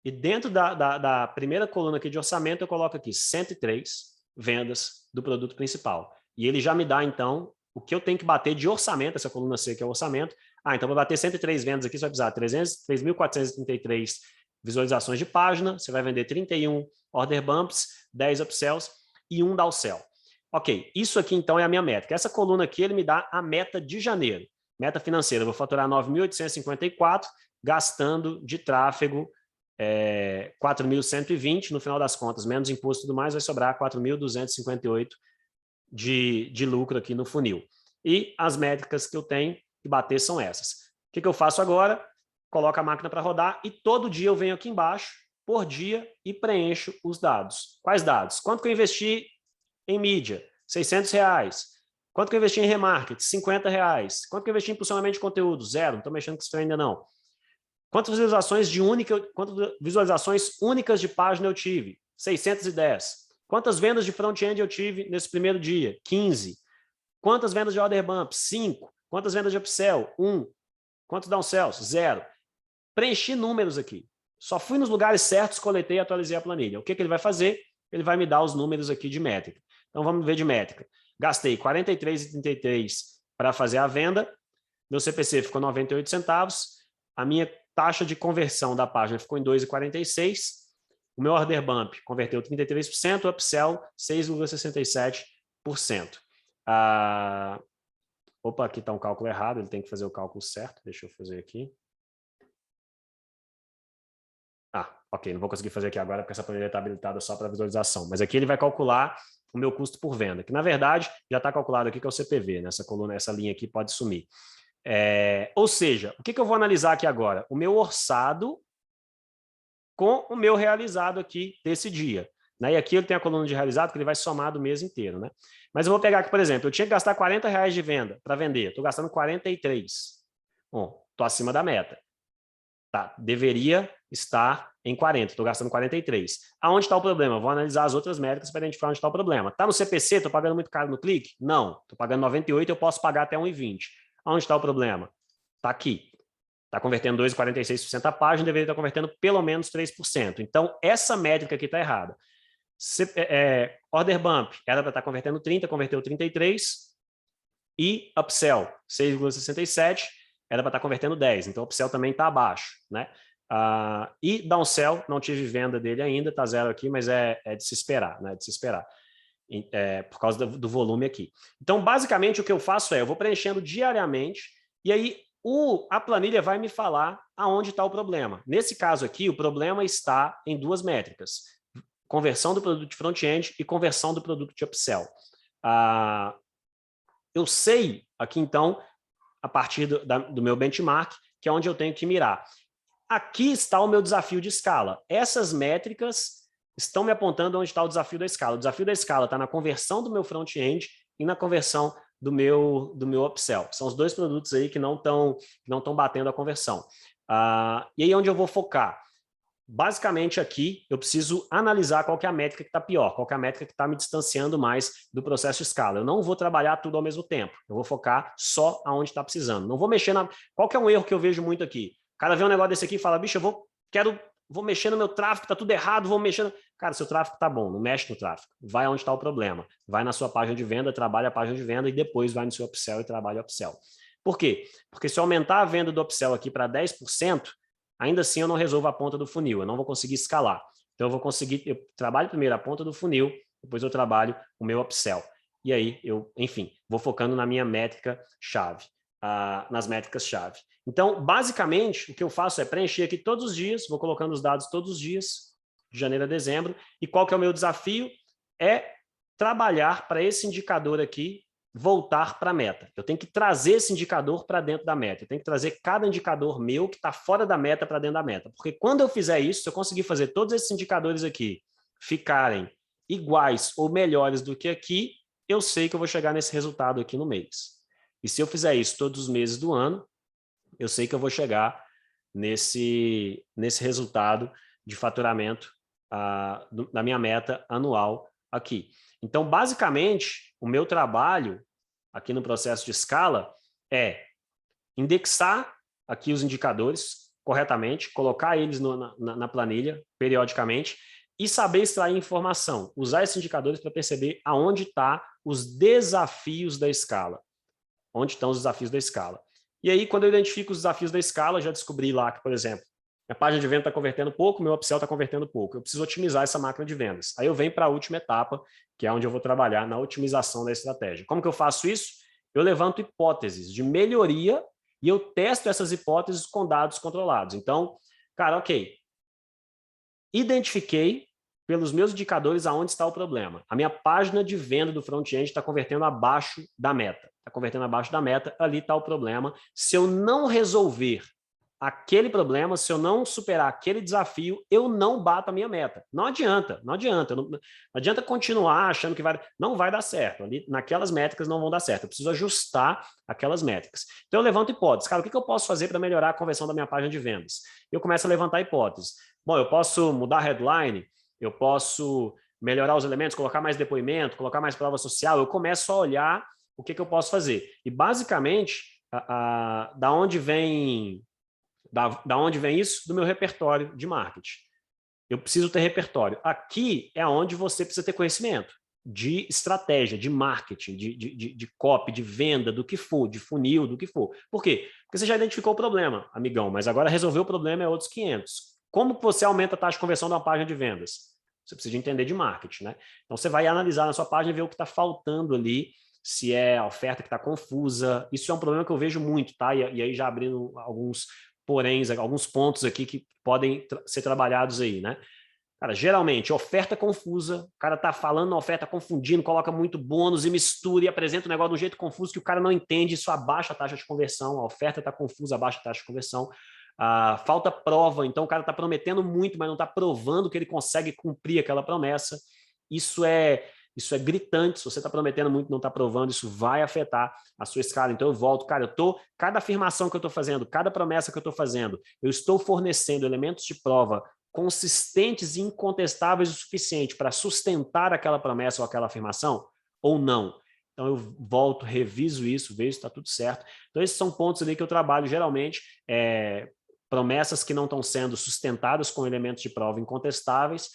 e dentro da primeira coluna aqui de orçamento, eu coloco aqui 103 vendas do produto principal. E ele já me dá, então, o que eu tenho que bater de orçamento, essa coluna C que é o orçamento. Então, para bater 103 vendas aqui, você vai precisar 3.433 visualizações de página, você vai vender 31 order bumps, 10 upsells e 1 downsell. Ok, isso aqui então é a minha métrica. Essa coluna aqui ele me dá a meta de janeiro. Meta financeira, eu vou faturar 9.854, gastando de tráfego 4.120, no final das contas, menos imposto e tudo mais, vai sobrar 4.258 de lucro aqui no funil. E as métricas que eu tenho que bater são essas. O que eu faço agora? Coloco a máquina para rodar e todo dia eu venho aqui embaixo, por dia, e preencho os dados. Quais dados? Quanto que eu investi em mídia? R$600. Quanto que eu investi em remarketing? R$50. Quanto que eu investi em impulsionamento de conteúdo? 0. Não estou mexendo com isso ainda não. Quantas visualizações únicas de página eu tive? 610. Quantas vendas de front-end eu tive nesse primeiro dia? 15. Quantas vendas de order bump? 5. Quantas vendas de upsell? 1. Quantos downsells? 0. Preenchi números aqui. Só fui nos lugares certos, coletei e atualizei a planilha. O que ele vai fazer? Ele vai me dar os números aqui de métrica. Então, vamos ver de métrica. Gastei R$ 43,33 para fazer a venda. Meu CPC ficou 98 centavos. A minha taxa de conversão da página ficou em 2,46. O meu order bump converteu 33%, o upsell 6,67%. Opa, aqui está um cálculo errado, ele tem que fazer o cálculo certo. Deixa eu fazer aqui. Ok, não vou conseguir fazer aqui agora porque essa planilha está habilitada só para visualização. Mas aqui ele vai calcular o meu custo por venda, que na verdade já está calculado aqui que é o CPV, né? Essa coluna, essa linha aqui pode sumir. Ou seja, o que eu vou analisar aqui agora? O meu orçado com o meu realizado aqui desse dia. Né? E aqui ele tem a coluna de realizado, que ele vai somar do mês inteiro. Né? Mas eu vou pegar aqui, por exemplo, eu tinha que gastar R$40 de venda para vender, estou gastando 43. Bom, estou acima da meta. Tá, deveria estar em 40, estou gastando 43. Aonde está o problema? Vou analisar as outras métricas para identificar onde está o problema. Está no CPC, estou pagando muito caro no clique? Não, estou pagando 98, eu posso pagar até 1,20. Aonde está o problema? Está aqui. Está convertendo 2,46% a página, deveria estar convertendo pelo menos 3%. Então, essa métrica aqui está errada. Order bump era para estar convertendo 30, converteu 33. E upsell, 6,67, era para estar convertendo 10. Então, o upsell também está abaixo. Né? E downsell, não tive venda dele ainda, está zero aqui, mas é de se esperar. Né? De se esperar. Por causa do volume aqui. Então, basicamente, o que eu faço eu vou preenchendo diariamente, e aí a planilha vai me falar aonde está o problema. Nesse caso aqui, o problema está em duas métricas. Conversão do produto de front-end e conversão do produto de upsell. Eu sei aqui, então, a partir do meu benchmark, que é onde eu tenho que mirar. Aqui está o meu desafio de escala. Essas métricas estão me apontando onde está o desafio da escala. O desafio da escala está na conversão do meu front-end e na conversão do meu upsell. São os dois produtos aí que não estão batendo a conversão. E aí onde eu vou focar? Basicamente aqui eu preciso analisar qual que é a métrica que está pior, qual que é a métrica que está me distanciando mais do processo de escala. Eu não vou trabalhar tudo ao mesmo tempo, eu vou focar só aonde está precisando. Não vou mexer Qual que é um erro que eu vejo muito aqui? O cara vê um negócio desse aqui e fala, bicho, vou mexer no meu tráfego, está tudo errado, vou mexer... Cara, seu tráfego está bom, não mexe no tráfego. Vai onde está o problema. Vai na sua página de venda, trabalha a página de venda e depois vai no seu upsell e trabalha o upsell. Por quê? Porque se eu aumentar a venda do upsell aqui para 10%, ainda assim eu não resolvo a ponta do funil, eu não vou conseguir escalar. Então eu trabalho primeiro a ponta do funil, depois eu trabalho o meu upsell. E aí enfim, vou focando na minha métrica-chave, nas métricas-chave. Então, basicamente, o que eu faço é preencher aqui todos os dias, vou colocando os dados todos os dias, de janeiro a dezembro, e qual que é o meu desafio? É trabalhar para esse indicador aqui voltar para a meta. Eu tenho que trazer esse indicador para dentro da meta. Eu tenho que trazer cada indicador meu que está fora da meta para dentro da meta. Porque quando eu fizer isso, se eu conseguir fazer todos esses indicadores aqui ficarem iguais ou melhores do que aqui, eu sei que eu vou chegar nesse resultado aqui no mês. E se eu fizer isso todos os meses do ano, eu sei que eu vou chegar nesse resultado de faturamento da minha meta anual aqui. Então, basicamente, o meu trabalho aqui no processo de escala é indexar aqui os indicadores corretamente, colocar eles na planilha periodicamente e saber extrair informação, usar esses indicadores para perceber aonde estão os desafios da escala. Onde estão os desafios da escala. E aí, quando eu identifico os desafios da escala, já descobri lá que, por exemplo, a página de venda está convertendo pouco, meu upsell está convertendo pouco. Eu preciso otimizar essa máquina de vendas. Aí eu venho para a última etapa, que é onde eu vou trabalhar na otimização da estratégia. Como que eu faço isso? Eu levanto hipóteses de melhoria e eu testo essas hipóteses com dados controlados. Então, cara, ok. Identifiquei pelos meus indicadores aonde está o problema. A minha página de venda do front-end está convertendo abaixo da meta. Está convertendo abaixo da meta, ali está o problema. Se eu não resolver aquele problema, se eu não superar aquele desafio, eu não bato a minha meta. Não adianta, não adianta. Não adianta continuar achando que não vai dar certo. Ali, naquelas métricas não vão dar certo. Eu preciso ajustar aquelas métricas. Então eu levanto hipóteses. Cara, o que eu posso fazer para melhorar a conversão da minha página de vendas? Eu começo a levantar hipóteses. Bom, eu posso mudar a headline, eu posso melhorar os elementos, colocar mais depoimento, colocar mais prova social. Eu começo a olhar o que eu posso fazer. E basicamente, da onde vem isso? Do meu repertório de marketing. Eu preciso ter repertório. Aqui é onde você precisa ter conhecimento de estratégia, de marketing, de copy, de venda, do que for, de funil, do que for. Por quê? Porque você já identificou o problema, amigão, mas agora resolver o problema é outros 500. Como você aumenta a taxa de conversão de uma página de vendas? Você precisa de entender de marketing, né? Então você vai analisar na sua página e ver o que está faltando ali, se é a oferta que está confusa. Isso é um problema que eu vejo muito, tá? E aí já abrindo alguns poréns, alguns pontos aqui que podem ser trabalhados aí, né? Cara, geralmente, oferta confusa, o cara tá falando na oferta, confundindo, coloca muito bônus e mistura e apresenta o negócio de um jeito confuso que o cara não entende, isso abaixa a taxa de conversão, a oferta tá confusa, abaixa a taxa de conversão. Falta prova, então o cara está prometendo muito, mas não está provando que ele consegue cumprir aquela promessa. Isso é gritante. Se você está prometendo muito e não está provando, isso vai afetar a sua escala. Então eu volto, cara, cada afirmação que eu estou fazendo, cada promessa que eu estou fazendo, eu estou fornecendo elementos de prova consistentes e incontestáveis o suficiente para sustentar aquela promessa ou aquela afirmação ou não. Então eu volto, reviso isso, vejo se está tudo certo. Então esses são pontos ali que eu trabalho geralmente, promessas que não estão sendo sustentadas com elementos de prova incontestáveis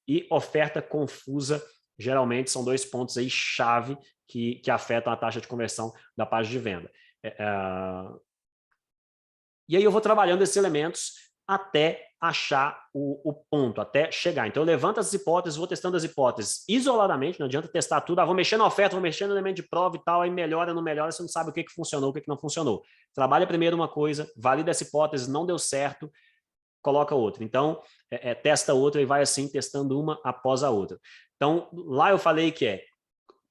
e oferta confusa. Geralmente são 2 pontos aí chave que afetam a taxa de conversão da página de venda. E aí eu vou trabalhando esses elementos até achar o ponto, até chegar. Então eu levanto as hipóteses, vou testando as hipóteses isoladamente, não adianta testar tudo, vou mexer na oferta, vou mexer no elemento de prova e tal, aí melhora, não melhora, você não sabe o que funcionou, o que não funcionou. Trabalha primeiro uma coisa, valida essa hipótese, não deu certo, coloca outra. Então, testa outra e vai assim, testando uma após a outra. Então, lá eu falei que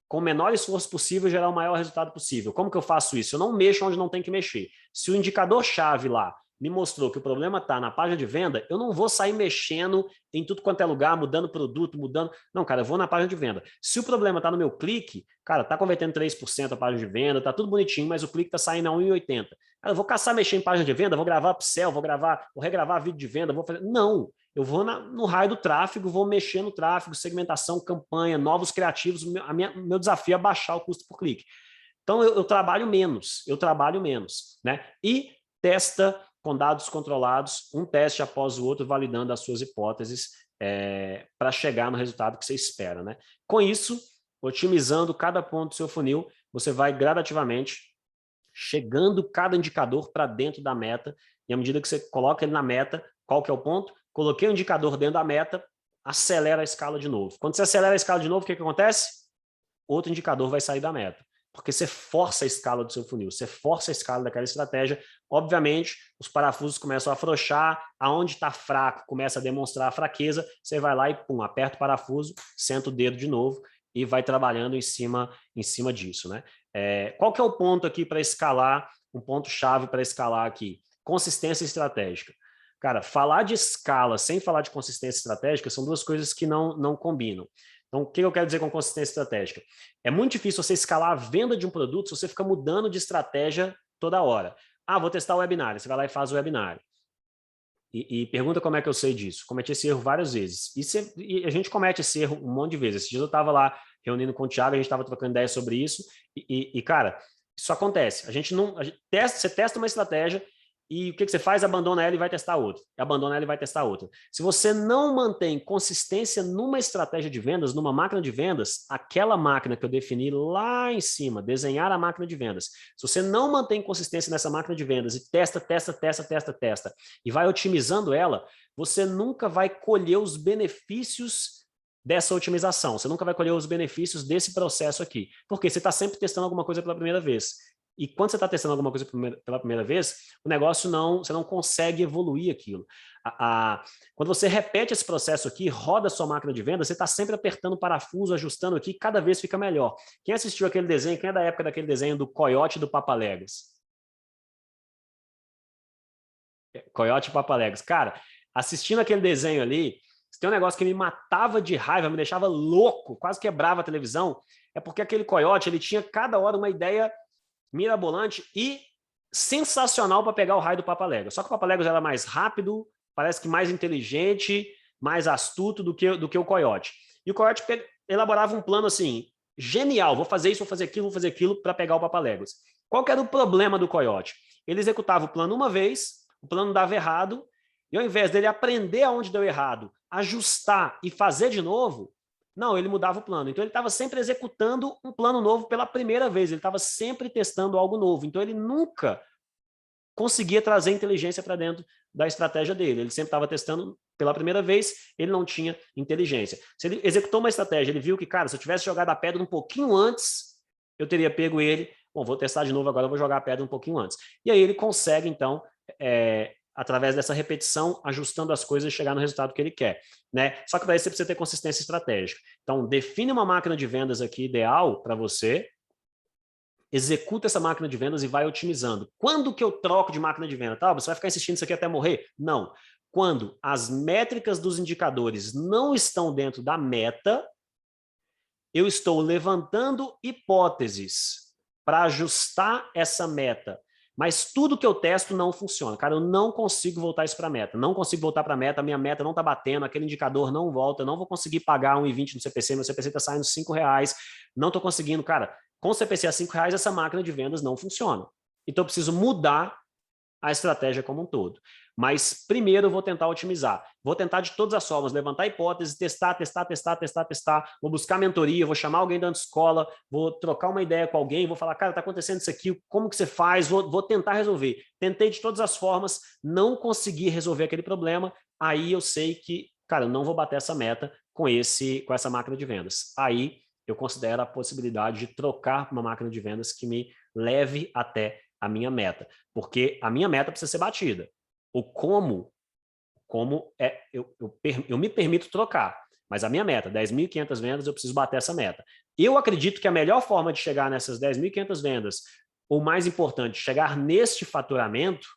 com o menor esforço possível, gerar o maior resultado possível. Como que eu faço isso? Eu não mexo onde não tem que mexer. Se o indicador-chave lá me mostrou que o problema está na página de venda, eu não vou sair mexendo em tudo quanto é lugar, mudando produto, mudando... Não, cara, eu vou na página de venda. Se o problema está no meu clique, cara, está convertendo 3% a página de venda, está tudo bonitinho, mas o clique está saindo a 1,80. Cara, eu vou caçar mexer em página de venda, vou gravar upsell, vou regravar vídeo de venda, vou fazer... Não, eu vou no raio do tráfego, vou mexer no tráfego, segmentação, campanha, novos criativos. Meu desafio é baixar o custo por clique. Então, eu trabalho menos, né? E testa com dados controlados, um teste após o outro, validando as suas hipóteses para chegar no resultado que você espera, né? Com isso, otimizando cada ponto do seu funil, você vai gradativamente chegando cada indicador para dentro da meta, e à medida que você coloca ele na meta, qual que é o ponto? Coloquei o indicador dentro da meta, acelera a escala de novo. Quando você acelera a escala de novo, o que acontece? Outro indicador vai sair da meta, porque você força a escala do seu funil, você força a escala daquela estratégia. Obviamente, os parafusos começam a afrouxar, aonde está fraco começa a demonstrar a fraqueza, você vai lá e pum, aperta o parafuso, senta o dedo de novo e vai trabalhando em cima disso, né? Qual que é o ponto aqui para escalar, um ponto-chave para escalar aqui? Consistência estratégica. Cara, falar de escala sem falar de consistência estratégica são 2 coisas que não combinam. Então, o que eu quero dizer com consistência estratégica? É muito difícil você escalar a venda de um produto se você fica mudando de estratégia toda hora. Vou testar o webinário. Você vai lá e faz o webinário. E pergunta como é que eu sei disso. Cometi esse erro várias vezes. E a gente comete esse erro um monte de vezes. Esses dias eu estava lá reunindo com o Thiago, a gente estava trocando ideias sobre isso. Cara, isso acontece. Você testa uma estratégia, e o que você faz? Abandona ela e vai testar outra. Abandona ela e vai testar outra. Se você não mantém consistência numa estratégia de vendas, numa máquina de vendas, aquela máquina que eu defini lá em cima, desenhar a máquina de vendas, se você não mantém consistência nessa máquina de vendas e testa, e vai otimizando ela, você nunca vai colher os benefícios dessa otimização. Você nunca vai colher os benefícios desse processo aqui. Porque você está sempre testando alguma coisa pela primeira vez. E quando você está testando alguma coisa pela primeira vez, o negócio você não consegue evoluir aquilo. Quando você repete esse processo aqui, roda a sua máquina de venda, você está sempre apertando o parafuso, ajustando aqui, cada vez fica melhor. Quem assistiu aquele desenho, quem é da época daquele desenho do Coiote e do Papaléguas? Coiote e Papaléguas. Cara, assistindo aquele desenho ali, se tem um negócio que me matava de raiva, me deixava louco, quase quebrava a televisão, é porque aquele coiote, ele tinha cada hora uma ideia mirabolante e sensacional para pegar o raio do Papaléguas. Só que o Papaléguas era mais rápido, parece que mais inteligente, mais astuto do que o Coiote. E o Coiote elaborava um plano assim, genial, vou fazer isso, vou fazer aquilo para pegar o Papaléguas. Qual que era o problema do Coiote? Ele executava o plano uma vez, o plano dava errado, e ao invés dele aprender aonde deu errado, ajustar e fazer de novo, não, ele mudava o plano. Então, ele estava sempre executando um plano novo pela primeira vez. Ele estava sempre testando algo novo. Então, ele nunca conseguia trazer inteligência para dentro da estratégia dele. Ele sempre estava testando pela primeira vez, ele não tinha inteligência. Se ele executou uma estratégia, ele viu que, cara, se eu tivesse jogado a pedra um pouquinho antes, eu teria pego ele. Bom, vou testar de novo agora, eu vou jogar a pedra um pouquinho antes. E aí ele consegue, então, através dessa repetição, ajustando as coisas e chegar no resultado que ele quer, né? Só que daí você precisa ter consistência estratégica. Então, define uma máquina de vendas aqui ideal para você, executa essa máquina de vendas e vai otimizando. Quando que eu troco de máquina de venda? Tá, você vai ficar insistindo isso aqui até morrer? Não. Quando as métricas dos indicadores não estão dentro da meta, eu estou levantando hipóteses para ajustar essa meta. Mas tudo que eu testo não funciona. Cara, eu não consigo voltar isso para a meta. Não consigo voltar para a meta, minha meta não está batendo, aquele indicador não volta, não vou conseguir pagar 1,20 no CPC, meu CPC está saindo R$ 5, não estou conseguindo. Cara, com o CPC a R$ 5, essa máquina de vendas não funciona. Então eu preciso mudar a estratégia como um todo. Mas primeiro eu vou tentar otimizar. Vou tentar de todas as formas, levantar hipóteses, testar. Vou buscar mentoria, vou chamar alguém da escola, vou trocar uma ideia com alguém, vou falar, cara, está acontecendo isso aqui, como que você faz? Vou tentar resolver. Tentei de todas as formas, não consegui resolver aquele problema, aí eu sei que, cara, eu não vou bater essa meta com essa máquina de vendas. Aí eu considero a possibilidade de trocar uma máquina de vendas que me leve até a minha meta, porque a minha meta precisa ser batida. O como é, eu me permito trocar, mas a minha meta, 10.500 vendas, eu preciso bater essa meta. Eu acredito que a melhor forma de chegar nessas 10.500 vendas, ou mais importante, chegar neste faturamento,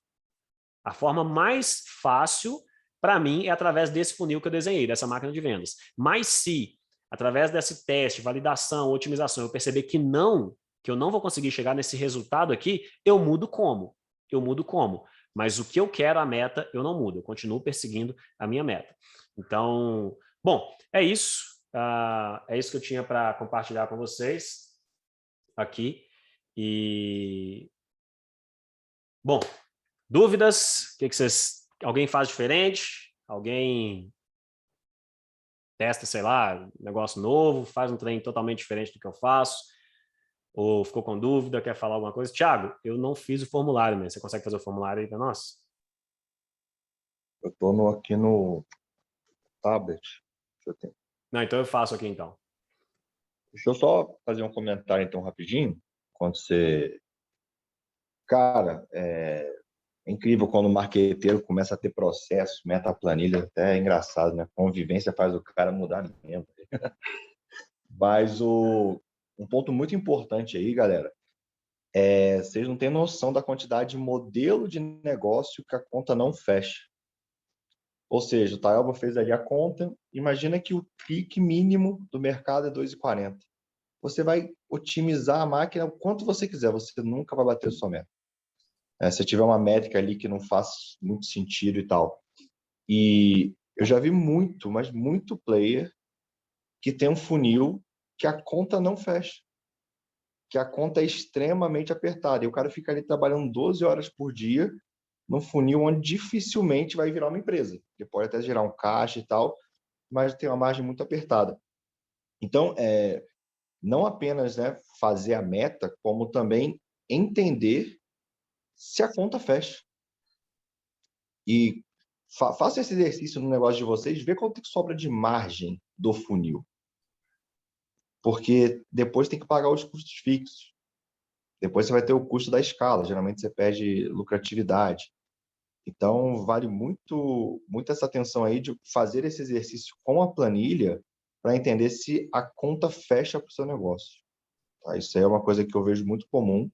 a forma mais fácil, para mim, é através desse funil que eu desenhei, dessa máquina de vendas. Mas se, através desse teste, validação, otimização, eu perceber que eu não vou conseguir chegar nesse resultado aqui, eu mudo como? Mas o que eu quero, a meta, eu não mudo. Eu continuo perseguindo a minha meta. Então, bom, é isso. É isso que eu tinha para compartilhar com vocês aqui. E, bom, dúvidas? O que vocês... Alguém faz diferente? Alguém testa, sei lá, negócio novo, faz um trem totalmente diferente do que eu faço? Ou ficou com dúvida, quer falar alguma coisa? Thiago, eu não fiz o formulário, mas você consegue fazer o formulário aí para nós?
Eu estou aqui no tablet.
Não, então eu faço aqui então.
Deixa eu só fazer um comentário então rapidinho. Quando você... Cara, é incrível quando o marqueteiro começa a ter processo, meta planilha, até é engraçado, né? Convivência faz o cara mudar mesmo. Mas um ponto muito importante aí, galera, vocês não têm noção da quantidade de modelo de negócio que a conta não fecha. Ou seja, o Tayoba fez ali a conta, imagina que o clique mínimo do mercado é 2,40. Você vai otimizar a máquina o quanto você quiser, você nunca vai bater a sua meta. Se tiver uma métrica ali que não faz muito sentido e tal. E eu já vi muito, mas muito player que tem um funil que a conta não fecha, que a conta é extremamente apertada. E o cara fica ali trabalhando 12 horas por dia num funil onde dificilmente vai virar uma empresa. Ele pode até gerar um caixa e tal, mas tem uma margem muito apertada. Então, não apenas, né, fazer a meta, como também entender se a conta fecha. E faça esse exercício no negócio de vocês, vê quanto que sobra de margem do funil. Porque depois tem que pagar os custos fixos. Depois você vai ter o custo da escala. Geralmente você perde lucratividade. Então, vale muito, muito essa atenção aí de fazer esse exercício com a planilha para entender se a conta fecha para o seu negócio. Tá? Isso aí é uma coisa que eu vejo muito comum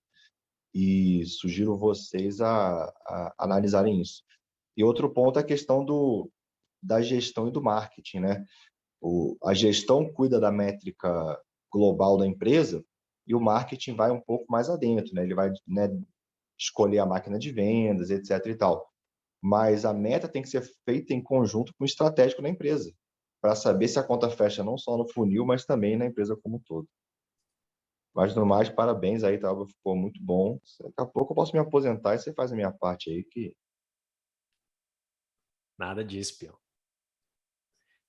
e sugiro vocês a analisarem isso. E outro ponto é a questão da gestão e do marketing, né? A gestão cuida da métrica global da empresa e o marketing vai um pouco mais adentro, né? Ele vai, né, escolher a máquina de vendas, etc. e tal. Mas a meta tem que ser feita em conjunto com o estratégico da empresa, para saber se a conta fecha não só no funil, mas também na empresa como um todo. Mas no mais, parabéns aí, tá? Ficou muito bom. Daqui a pouco eu posso me aposentar e você faz a minha parte aí que...
Nada disso, Pio.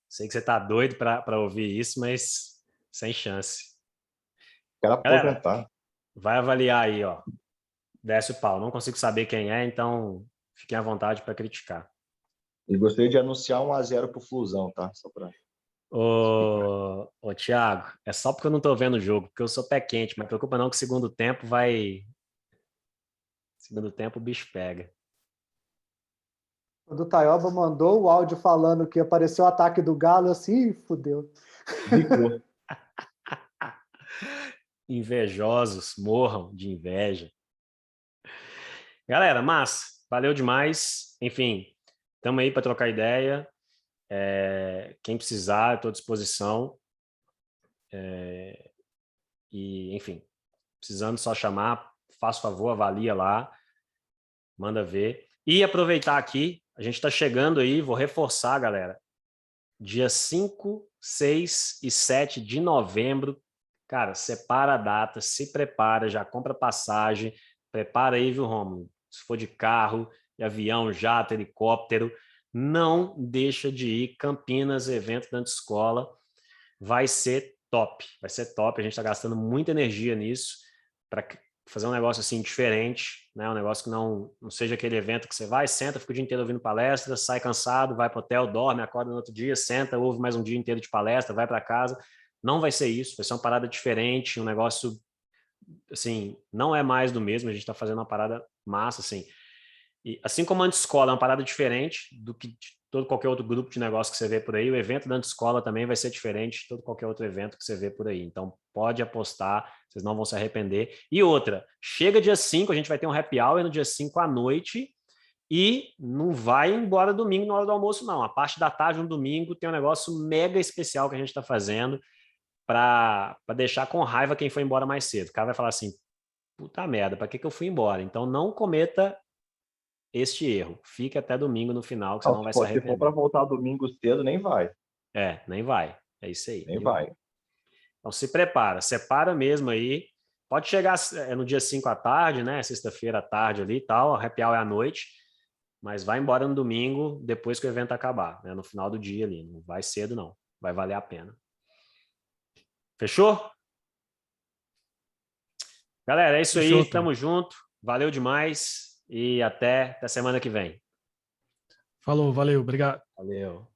Sei que você tá doido para ouvir isso, mas sem chance.
Quero
Galera,
aposentar.
vai avaliar aí, ó. Desce o pau. Não consigo saber quem é, então fiquem à vontade para criticar.
E gostaria de anunciar 1-0 pro Flusão, tá? Só para...
Ô, Thiago, é só porque eu não tô vendo o jogo, porque eu sou pé quente, mas preocupa não que segundo tempo vai... Segundo tempo o bicho pega.
Quando o Taioba mandou o áudio falando que apareceu o ataque do Galo, assim, fudeu.
Zicou.
Invejosos morram de inveja. Galera, mas valeu demais. Enfim, estamos aí para trocar ideia. Quem precisar, estou à disposição. E, enfim, precisando só chamar, faz favor, avalia lá, manda ver. E aproveitar aqui, a gente está chegando aí, vou reforçar, galera, dia 5, 6 e 7 de novembro, cara, separa a data, se prepara, já compra passagem, prepara aí, viu, Romulo? Se for de carro, de avião, jato, helicóptero, não deixa de ir. Campinas, evento da escola, vai ser top, vai ser top. A gente está gastando muita energia nisso para fazer um negócio assim diferente, né? Um negócio que não seja aquele evento que você vai, senta, fica o dia inteiro ouvindo palestra, sai cansado, vai para o hotel, dorme, acorda no outro dia, senta, ouve mais um dia inteiro de palestra, vai para casa. Não vai ser isso, vai ser uma parada diferente, um negócio assim, não é mais do mesmo, a gente está fazendo uma parada massa, assim. E assim como a Anti-Escola é uma parada diferente do que todo qualquer outro grupo de negócio que você vê por aí, o evento da Anti-Escola também vai ser diferente de todo qualquer outro evento que você vê por aí. Então, pode apostar, vocês não vão se arrepender. E outra, chega dia 5, a gente vai ter um happy hour no dia 5 à noite e não vai embora domingo na hora do almoço, não. A parte da tarde, no domingo, tem um negócio mega especial que a gente está fazendo para deixar com raiva quem foi embora mais cedo. O cara vai falar assim, puta merda, para que eu fui embora? Então, não cometa este erro. Fique até domingo no final, que você não vai se arrepender.
Se for para voltar domingo cedo, nem vai.
Nem vai. É isso aí.
Nem vai.
Então se prepara, separa mesmo aí. Pode chegar no dia 5 à tarde, né? Sexta-feira à tarde ali e tal, a happy hour é à noite, mas vai embora no domingo, depois que o evento acabar, né? No final do dia ali. Não vai cedo, não. Vai valer a pena. Fechou? Galera, é isso aí. Tamo junto. Valeu demais. E até semana que vem.
Falou, valeu, obrigado.
Valeu.